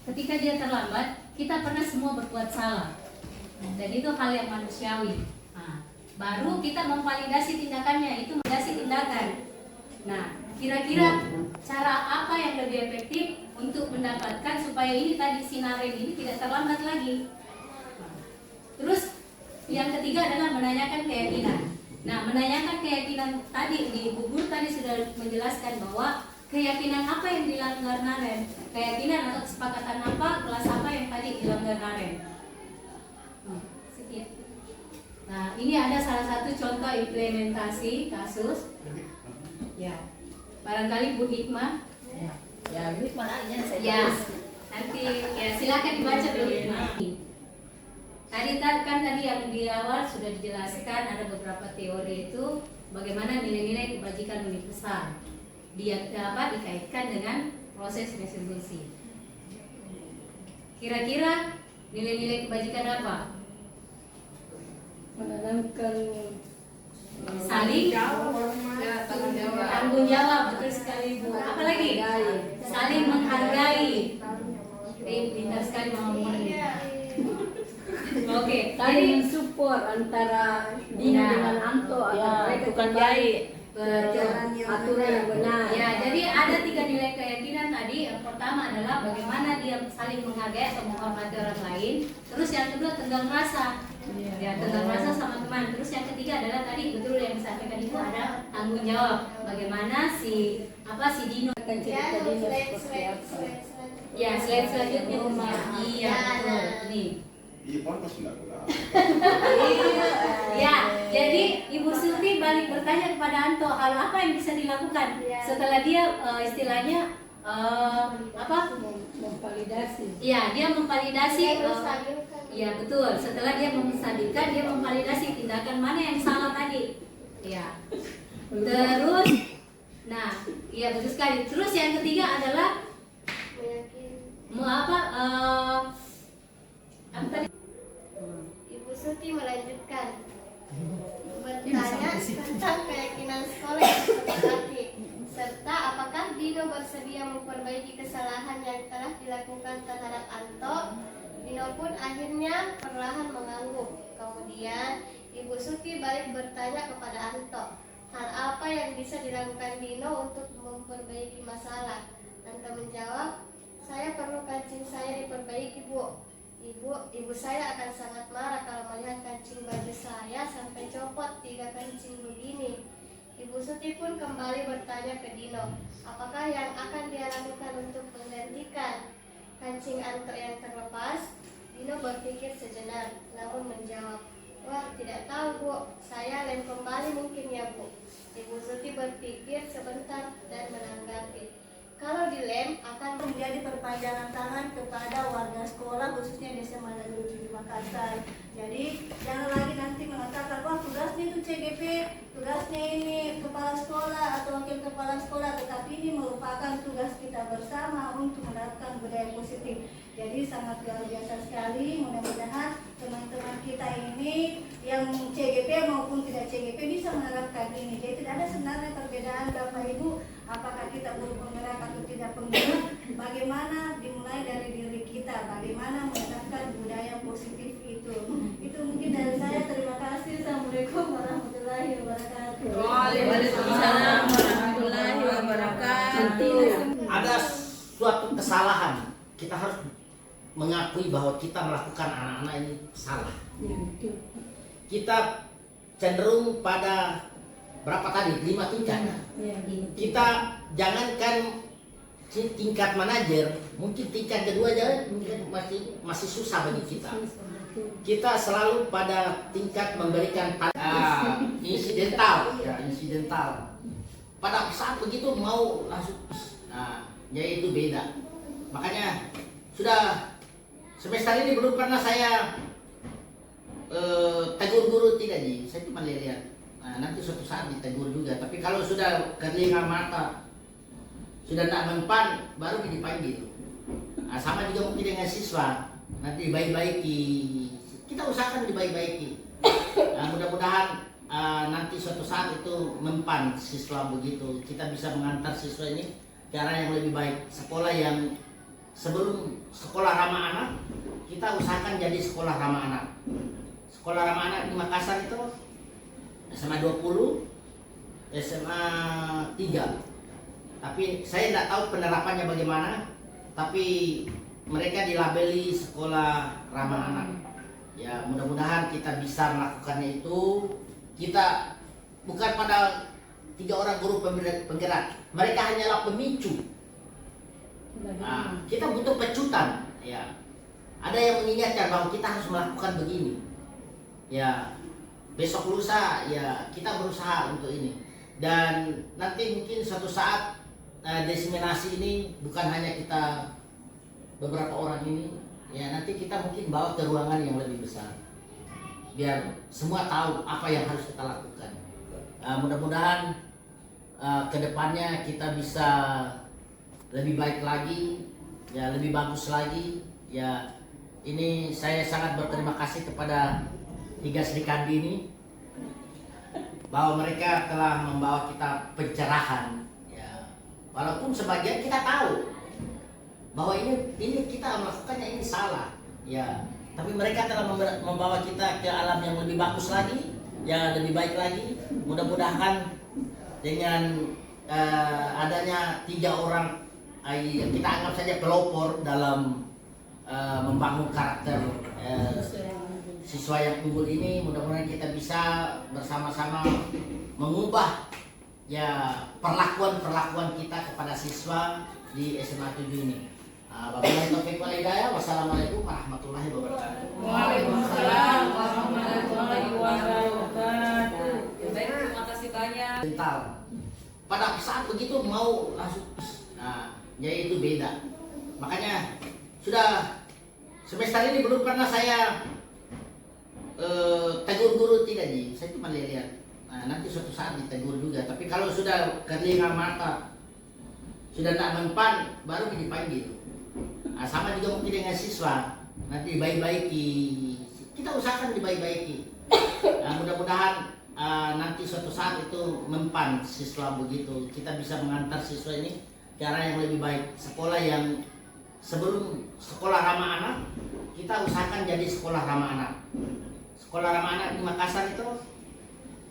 ketika dia terlambat, kita pernah semua berbuat salah. Dan itu hal yang manusiawi. Nah, baru kita memvalidasi tindakannya, itu validasi tindakan. Nah, kira-kira cara apa yang lebih efektif untuk mendapatkan supaya ini tadi sinaren ini tidak terlambat lagi. Terus yang ketiga adalah menanyakan keyakinan. Nah, menanyakan keyakinan tadi di Ibu Guru tadi sudah menjelaskan bahwa keyakinan apa yang dilanggar Naren, keyakinan atau kesepakatan apa, kelas apa yang tadi dilanggar Naren. Nah, ini ada salah satu contoh implementasi kasus. Ya, barangkali Bu Hikmah. Ya, Bu Hikmah aja saya. Ya, nanti ya silakan dibaca Bu Hikmah. Tadi kan yang di awal sudah dijelaskan ada beberapa teori itu bagaimana nilai-nilai kebajikan universal dia dapat dikaitkan dengan proses restitusi. Kira-kira nilai-nilai kebajikan apa? Menanamkan Saling tanggung jawab, betul sekali Bu. Apa lagi? Saling menghargai. Pintar sekali Mama Murni. Oke, saling mensupport antara Dino dengan Anto atau mereka bukan jahit. aturan yang benar. Ya, jadi ada 3 nilai keyakinan tadi. Yang pertama adalah bagaimana dia saling menghargai atau menghormati orang lain. Terus yang kedua tenggang rasa. Ya, tenggang rasa sama teman. Terus yang ketiga adalah tadi betul yang disampaikan itu ada tanggung jawab. Bagaimana si Dino akan cerita Dino seperti apa? Ya, slide selanjutnya. Iya, betul. Nih. Iya, pantas enggak lah. Ya, jadi Ibu Surti balik bertanya kepada Anto hal apa yang bisa dilakukan setelah dia istilahnya memvalidasi. Iya, dia memvalidasi. Iya betul. Setelah dia menstabilkan, dia memvalidasi tindakan mana yang salah tadi. Iya. Terus, nah, iya betul sekali. Terus yang ketiga adalah apa tadi? Ibu Suti melanjutkan bertanya tentang keyakinan sekolah yang disepakati serta apakah Dino bersedia memperbaiki kesalahan yang telah dilakukan terhadap Anto. Dino pun akhirnya perlahan mengangguk. Kemudian Ibu Suti balik bertanya kepada Anto, hal apa yang bisa dilakukan Dino untuk memperbaiki masalah. Anto menjawab, saya perlu kancing saya diperbaiki Bu. Ibu saya akan sangat marah kalau melihat kancing baju saya sampai copot 3 kancing begini. Ibu Suti pun kembali bertanya ke Dino, apakah yang akan dia lakukan untuk menggantikan kancing Anto yang terlepas? Dino berpikir sejenak, namun menjawab, wah tidak tahu Bu, saya lem kembali mungkin ya Bu. Ibu Suti berpikir sebentar dan menanggapi, kalau dilem akan menjadi perpanjangan tangan kepada warga sekolah khususnya di SMA Negeri 7 Makassar. Jadi jangan lagi nanti mengatakan wah tugasnya itu CGP, tugasnya ini kepala sekolah atau wakil kepala sekolah, tetapi ini merupakan tugas kita bersama untuk menerapkan budaya positif. Jadi sangat luar biasa sekali. Mudah-mudahan teman-teman kita ini yang CGP maupun tidak CGP bisa menerapkan ini. Jadi tidak ada sebenarnya perbedaan Bapak Ibu apakah kita berpenggerak atau tidak penggerak. Bagaimana dimulai dari diri kita, bagaimana menerapkan budaya positif itu. Itu mungkin dari saya. Terima kasih. Assalamualaikum warahmatullahi wabarakatuh. suatu kesalahan kita harus mengakui bahwa kita melakukan anak-anak ini salah. Kita cenderung pada berapa tadi? 5 tingkat. Kita jangankan tingkat manajer, mungkin tingkat kedua aja mungkin masih susah bagi kita. Kita selalu pada tingkat memberikan insidental, insidental. Pada saat begitu mau langsung, yaitu beda. Makanya sudah semester ini belum pernah saya tegur guru, tidak ji. Saya cuma lihat. Nanti suatu saat ditegur juga. Tapi kalau sudah kelinga mata, sudah tidak mempan, baru dipanggil. Sama juga mungkin dengan siswa, nanti dibaik-baiki. Kita usahakan dibaik-baiki. Mudah-mudahan nanti suatu saat itu mempan siswa begitu. Kita bisa mengantar siswa ini ke arah yang lebih baik. Sekolah yang sebelum sekolah ramah anak, kita usahakan jadi sekolah ramah anak. Sekolah ramah anak di Makassar itu SMA 20, SMA 3. Tapi saya tidak tahu penerapannya bagaimana. Tapi mereka dilabeli sekolah ramah anak. Ya, mudah-mudahan kita bisa melakukannya itu. Kita bukan pada 3 orang guru penggerak. Mereka hanyalah pemicu. Kita butuh pecutan. Ya, ada yang mengingatkan bahwa kita harus melakukan begini. Ya, besok lusa ya kita berusaha untuk ini. Dan nanti mungkin suatu saat diseminasi ini bukan hanya kita beberapa orang ini, ya nanti kita mungkin bawa ke ruangan yang lebih besar biar semua tahu apa yang harus kita lakukan. Mudah-mudahan kedepannya kita bisa lebih baik lagi, ya lebih bagus lagi. Ya ini saya sangat berterima kasih kepada 3 Sri Kandi ini bahwa mereka telah membawa kita pencerahan. Walaupun sebagian kita tahu bahwa ini kita melakukannya ini salah, ya. Tapi mereka telah membawa kita ke alam yang lebih bagus lagi, yang lebih baik lagi. Mudah-mudahan dengan adanya 3 orang, kita anggap saja pelopor dalam membangun karakter siswa yang unggul ini, mudah-mudahan kita bisa bersama-sama mengubah ya perlakuan kita kepada siswa di SMA 7 ini. Wabillahi taufiq wal hidayah. Wassalamualaikum warahmatullahi wabarakatuh. Waalaikumsalam warahmatullahi wabarakatuh. Baik, terima kasih banyak. Bentar. Pada saat begitu mau langsung, yaitu beda. Makanya sudah semester ini belum pernah saya tegur guru, tidak ji. Saya cuma lihat. Nanti suatu saat ditegur juga. Tapi kalau sudah kelinga mata, sudah tidak mempan, baru dipanggil. Sama juga mungkin dengan siswa, nanti dibaik-baiki. Kita usahakan dibaik-baiki. Mudah-mudahan nanti suatu saat itu mempan siswa begitu. Kita bisa mengantar siswa ini ke arah yang lebih baik. Sekolah yang sebelum sekolah ramah anak, kita usahakan jadi sekolah ramah anak. Sekolah ramah anak di Makassar itu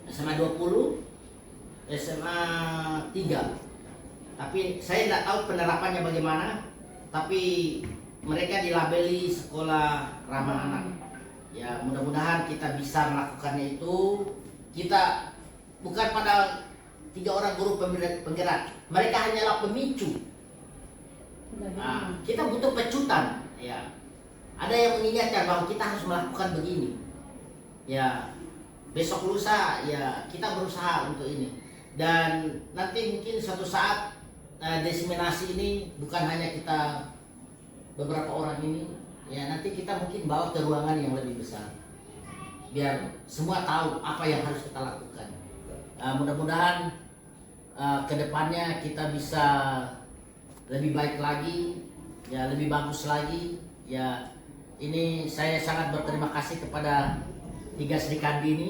SMA 20, SMA 3. Tapi saya tidak tahu penerapannya bagaimana. Tapi mereka dilabeli sekolah ramah anak. Ya, mudah-mudahan kita bisa melakukannya itu. Kita bukan pada 3 orang guru penggerak. Mereka hanyalah pemicu. Kita butuh pecutan. Ya, ada yang mengingatkan bahwa kita harus melakukan begini. Ya, besok lusa ya kita berusaha untuk ini. Dan nanti mungkin suatu saat diseminasi ini bukan hanya kita beberapa orang ini, ya nanti kita mungkin bawa ke ruangan yang lebih besar biar semua tahu apa yang harus kita lakukan. Mudah-mudahan kedepannya kita bisa lebih baik lagi, ya lebih bagus lagi. Ya ini saya sangat berterima kasih kepada 3 Sri Kandi ini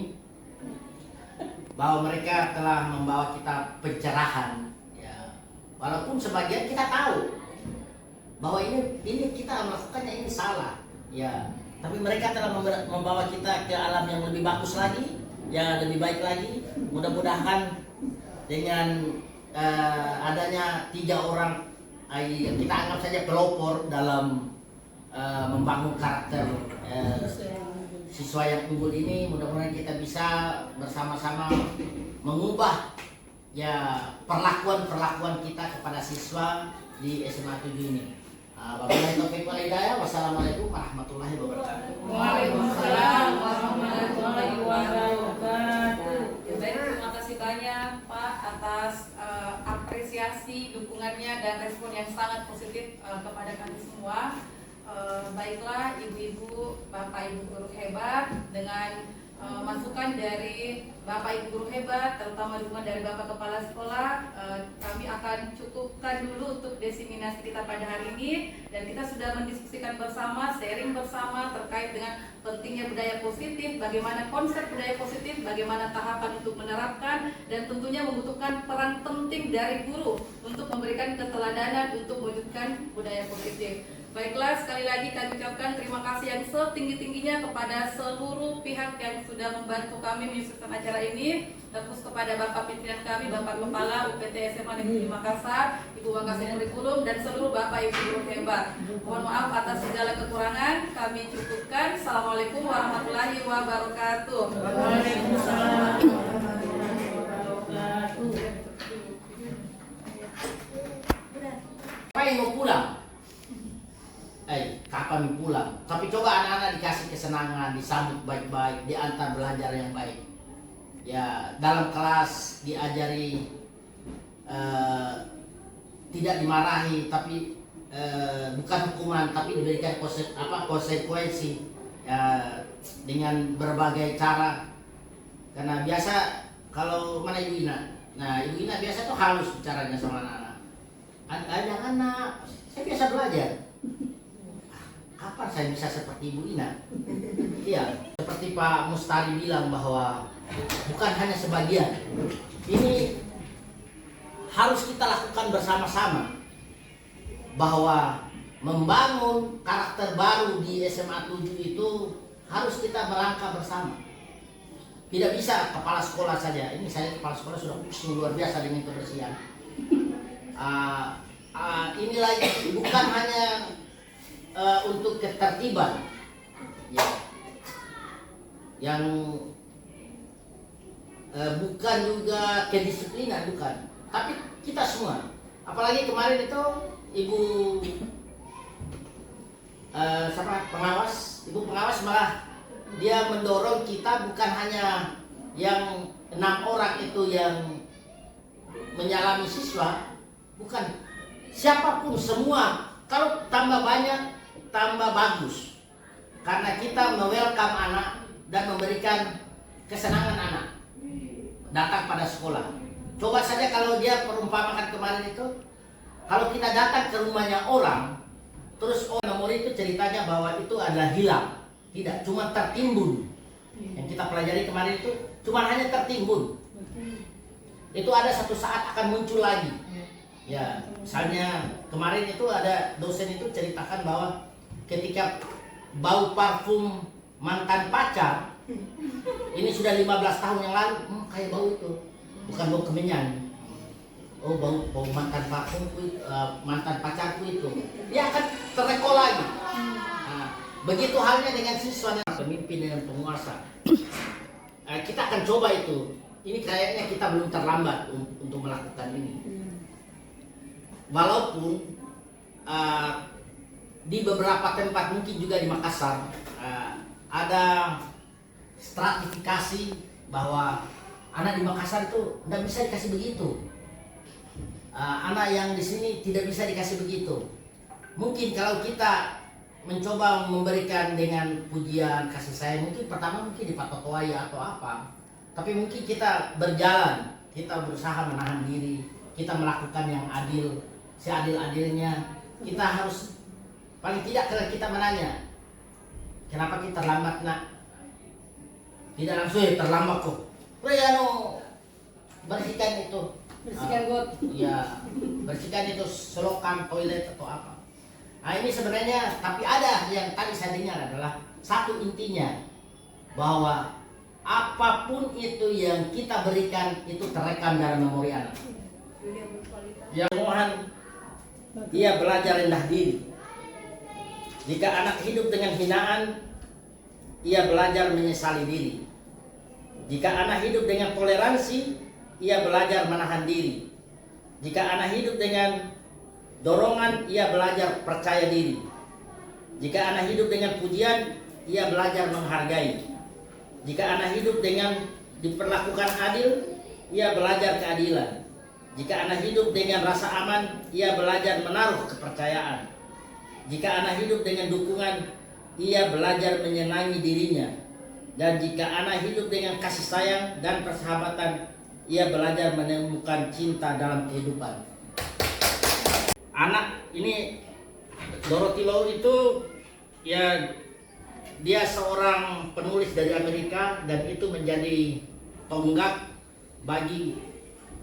bahwa mereka telah membawa kita pencerahan. Walaupun sebagian kita tahu bahwa ini kita melakukannya ini salah, ya. Tapi mereka telah membawa kita ke alam yang lebih bagus lagi, yang lebih baik lagi. Mudah-mudahan dengan adanya 3 orang, kita anggap saja pelopor dalam membangun karakter siswa yang unggul ini. Mudah-mudahan kita bisa bersama-sama mengubah ya perlakuan kita kepada siswa di SMA 7 ini. Wabillahi taufiq wal hidayah. Wassalamualaikum warahmatullahi wabarakatuh. Waalaikumsalam warahmatullahi wabarakatuh. Baik, terima kasih banyak Pak atas apresiasi, dukungannya dan respon yang sangat positif kepada kami semua. Baiklah ibu-ibu, bapak ibu guru hebat, dengan masukan dari bapak ibu guru hebat, terutama dukungan dari bapak kepala sekolah, kami akan cukupkan dulu untuk diseminasi kita pada hari ini, dan kita sudah mendiskusikan bersama, sharing bersama terkait dengan pentingnya budaya positif, bagaimana konsep budaya positif, bagaimana tahapan untuk menerapkan, dan tentunya membutuhkan peran penting dari guru untuk memberikan keteladanan untuk mewujudkan budaya positif. Baiklah, sekali lagi kami ucapkan terima kasih yang setinggi-tingginya kepada seluruh pihak yang sudah membantu kami menyukseskan acara ini, terus kepada Bapak pimpinan kami, Bapak Kepala UPT SMA Negeri Makassar, Ibu Wakasih Kurikulum, dan seluruh Bapak Ibu guru hebat. Mohon maaf atas segala kekurangan, kami cukupkan. Assalamualaikum warahmatullahi wabarakatuh. Waalaikumsalam. Apa yang mau pulang? Kapan pulang? Tapi coba anak-anak dikasih kesenangan, disambut baik-baik, diantar belajar yang baik. Ya, dalam kelas diajari tidak dimarahi, tapi bukan hukuman, tapi diberikan konsekuensi ya, dengan berbagai cara. Karena biasa kalau mana Ibu Ina, nah Ibu Ina biasa tuh halus bicaranya sama anak-anak. Anak-anak, saya biasa belajar. Kapan saya bisa seperti Ibu Ina? Iya, seperti Pak Mustari bilang bahwa bukan hanya sebagian. Ini harus kita lakukan bersama-sama. Bahwa membangun karakter baru di SMA 7 itu harus kita melangkah bersama. Tidak bisa kepala sekolah saja. Ini saya kepala sekolah sudah pusing luar biasa dengan kebersihan. Ini lagi bukan hanya untuk ketertiban, ya, yang bukan juga kedisiplinan, bukan, tapi kita semua. Apalagi kemarin itu Ibu Ibu pengawas malah dia mendorong kita bukan hanya yang 6 orang itu yang menyalami siswa, bukan, siapapun semua. Kalau tambah banyak tambah bagus, karena kita me-welcome anak dan memberikan kesenangan anak datang pada sekolah. Coba saja kalau dia perumpamakan kemarin itu, kalau kita datang ke rumahnya orang, terus nomor itu ceritanya bahwa itu adalah hilang, tidak, cuma tertimbun. Yang kita pelajari kemarin itu cuma hanya tertimbun. Itu ada satu saat akan muncul lagi. Ya, misalnya kemarin itu ada dosen itu ceritakan bahwa ketika bau parfum mantan pacar, ini sudah 15 tahun yang lalu, kayak bau itu, bukan bau kemenyan. Oh, bau mantan parfumku, mantan pacarku itu, dia akan terrekol lagi. Nah, begitu halnya dengan siswa dan pemimpin dengan penguasa. Kita akan coba itu. Ini kayaknya kita belum terlambat untuk melakukan ini. Walaupun di beberapa tempat, mungkin juga di Makassar, ada stratifikasi bahwa anak di Makassar itu tidak bisa dikasih begitu. Anak yang di sini tidak bisa dikasih begitu. Mungkin kalau kita mencoba memberikan dengan pujian, kasih sayang, mungkin pertama mungkin dipatokoai atau apa. Tapi mungkin kita berjalan, kita berusaha menahan diri, kita melakukan yang adil, seadil-adilnya. Kita harus, paling tidak kalau kita menanya, kenapa kita terlambat nak? Tidak langsung terlambat kok. Bersihkan itu. Bersihkan got. Ya, bersihkan itu selokan, toilet atau apa. Nah ini sebenarnya, tapi ada yang tadi saya dengar adalah satu intinya, bahwa apapun itu yang kita berikan itu terekam dalam memori anak. Yang mohon ia belajar rendah diri. Jika anak hidup dengan hinaan, ia belajar menyesali diri. Jika anak hidup dengan toleransi, ia belajar menahan diri. Jika anak hidup dengan dorongan, ia belajar percaya diri. Jika anak hidup dengan pujian, ia belajar menghargai. Jika anak hidup dengan diperlakukan adil, ia belajar keadilan. Jika anak hidup dengan rasa aman, ia belajar menaruh kepercayaan. Jika anak hidup dengan dukungan, ia belajar menyenangi dirinya. Dan jika anak hidup dengan kasih sayang dan persahabatan, ia belajar menemukan cinta dalam kehidupan. Anak ini, Dorothy Low itu, ya dia seorang penulis dari Amerika, dan itu menjadi tonggak bagi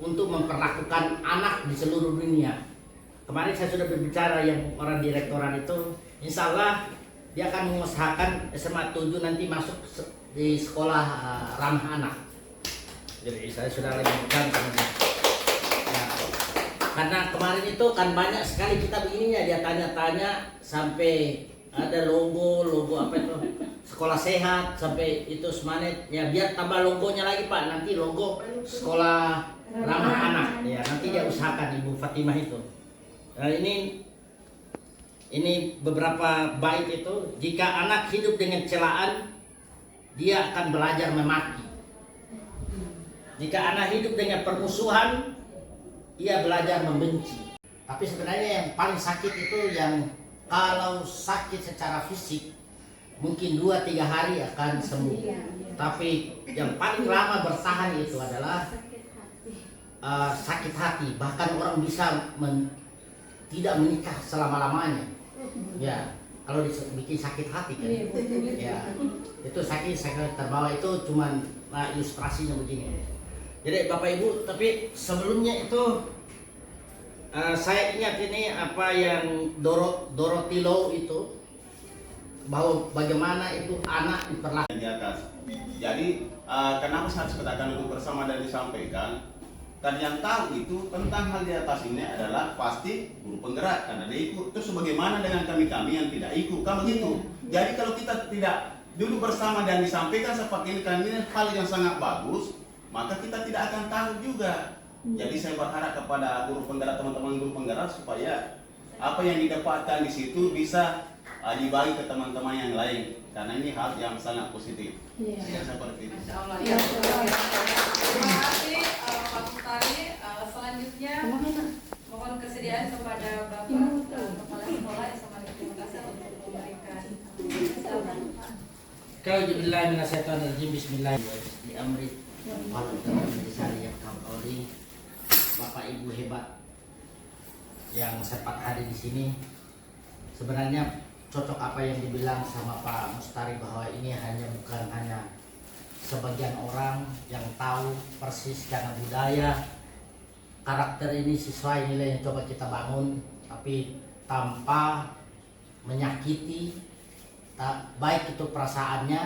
untuk memperlakukan anak di seluruh dunia. Kemarin saya sudah berbicara yang orang direktoran itu, insya Allah dia akan mengusahakan SMA 7 nanti masuk di sekolah ramah anak. Jadi saya sudah lagi bicara ya, karena kemarin itu kan banyak sekali kita begininya, dia tanya-tanya sampai ada logo apa itu sekolah sehat sampai itu semangat ya, biar tambah logonya lagi Pak, nanti logo sekolah ramah anak ya, nanti dia usahakan Ibu Fatimah itu. Nah, ini beberapa bait itu, jika anak hidup dengan celaan, dia akan belajar memaki. Jika anak hidup dengan permusuhan, ia belajar membenci. Tapi sebenarnya yang paling sakit itu yang kalau sakit secara fisik mungkin 2-3 hari akan sembuh. Tapi yang paling lama bertahan itu adalah sakit hati. Bahkan orang bisa tidak menikah selama-lamanya. Ya, kalau bikin sakit hati kan. Ya, itu sakit terbawa itu cuman ilustrasinya begini. Jadi Bapak Ibu, tapi sebelumnya itu saya ingat ini apa yang Dorothy Low itu, bahwa bagaimana itu anak diperlakukan di atas. Jadi kenapa saya katakan duduk bersama dan disampaikan? Dan yang tahu itu tentang hal di atas ini adalah pasti guru penggerak karena dia ikut. Terus bagaimana dengan kami yang tidak ikut? Kan begitu. Jadi kalau kita tidak duduk bersama dan disampaikan seperti ini hal yang sangat bagus, maka kita tidak akan tahu juga. Jadi saya berharap kepada guru penggerak, teman-teman guru penggerak, supaya apa yang didapatkan di situ bisa dibagi ke teman-teman yang lain, karena ini hal yang sangat positif. Ya, seperti itu. Masya Allah. Ya, terima kasih Pak Mustari. Selanjutnya mohon kesediaan kepada Bapak Kepala Sekolah SMA. Terima kasih untuk memberikan. A'udzubillahi minasyaitonirrajim. Bismillahirrahmanirrahim. Bapak Ibu hebat yang sempat hadir di sini, sebenarnya cocok apa yang dibilang sama Pak Mustari, bahwa ini bukan hanya sebagian orang yang tahu persis karena budaya karakter ini sesuai nilai yang coba kita bangun, tapi tanpa menyakiti baik itu perasaannya.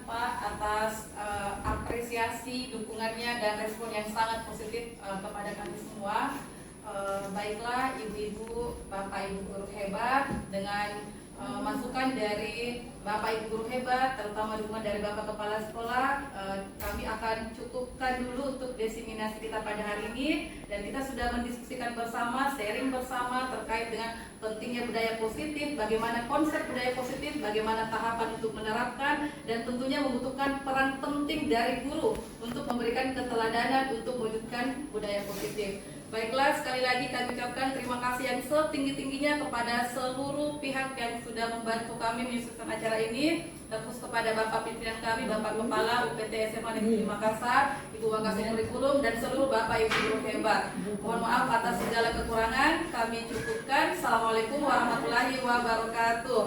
Pak atas apresiasi, dukungannya dan respon yang sangat positif kepada kami semua. Baiklah ibu-ibu, bapak ibu guru hebat, dengan masukan dari bapak ibu guru hebat, terutama dukungan dari bapak kepala sekolah, kami akan cukupkan dulu untuk diseminasi kita pada hari ini. Dan kita sudah mendiskusikan bersama, sharing bersama terkait dengan pentingnya budaya positif, bagaimana konsep budaya positif, bagaimana tahapan untuk menerapkan, dan tentunya membutuhkan peran penting dari guru untuk memberikan keteladanan untuk mewujudkan budaya positif. Baiklah, sekali lagi kami ucapkan terima kasih yang setinggi-tingginya kepada seluruh pihak yang sudah membantu kami menyukseskan acara ini, terus kepada Bapak pimpinan kami, Bapak Kepala UPT SMA Negeri Makassar, Ibu Wakasih Kurikulum, dan seluruh Bapak Ibu guru hebat. Mohon maaf atas segala kekurangan, kami cukupkan. Assalamualaikum warahmatullahi wabarakatuh.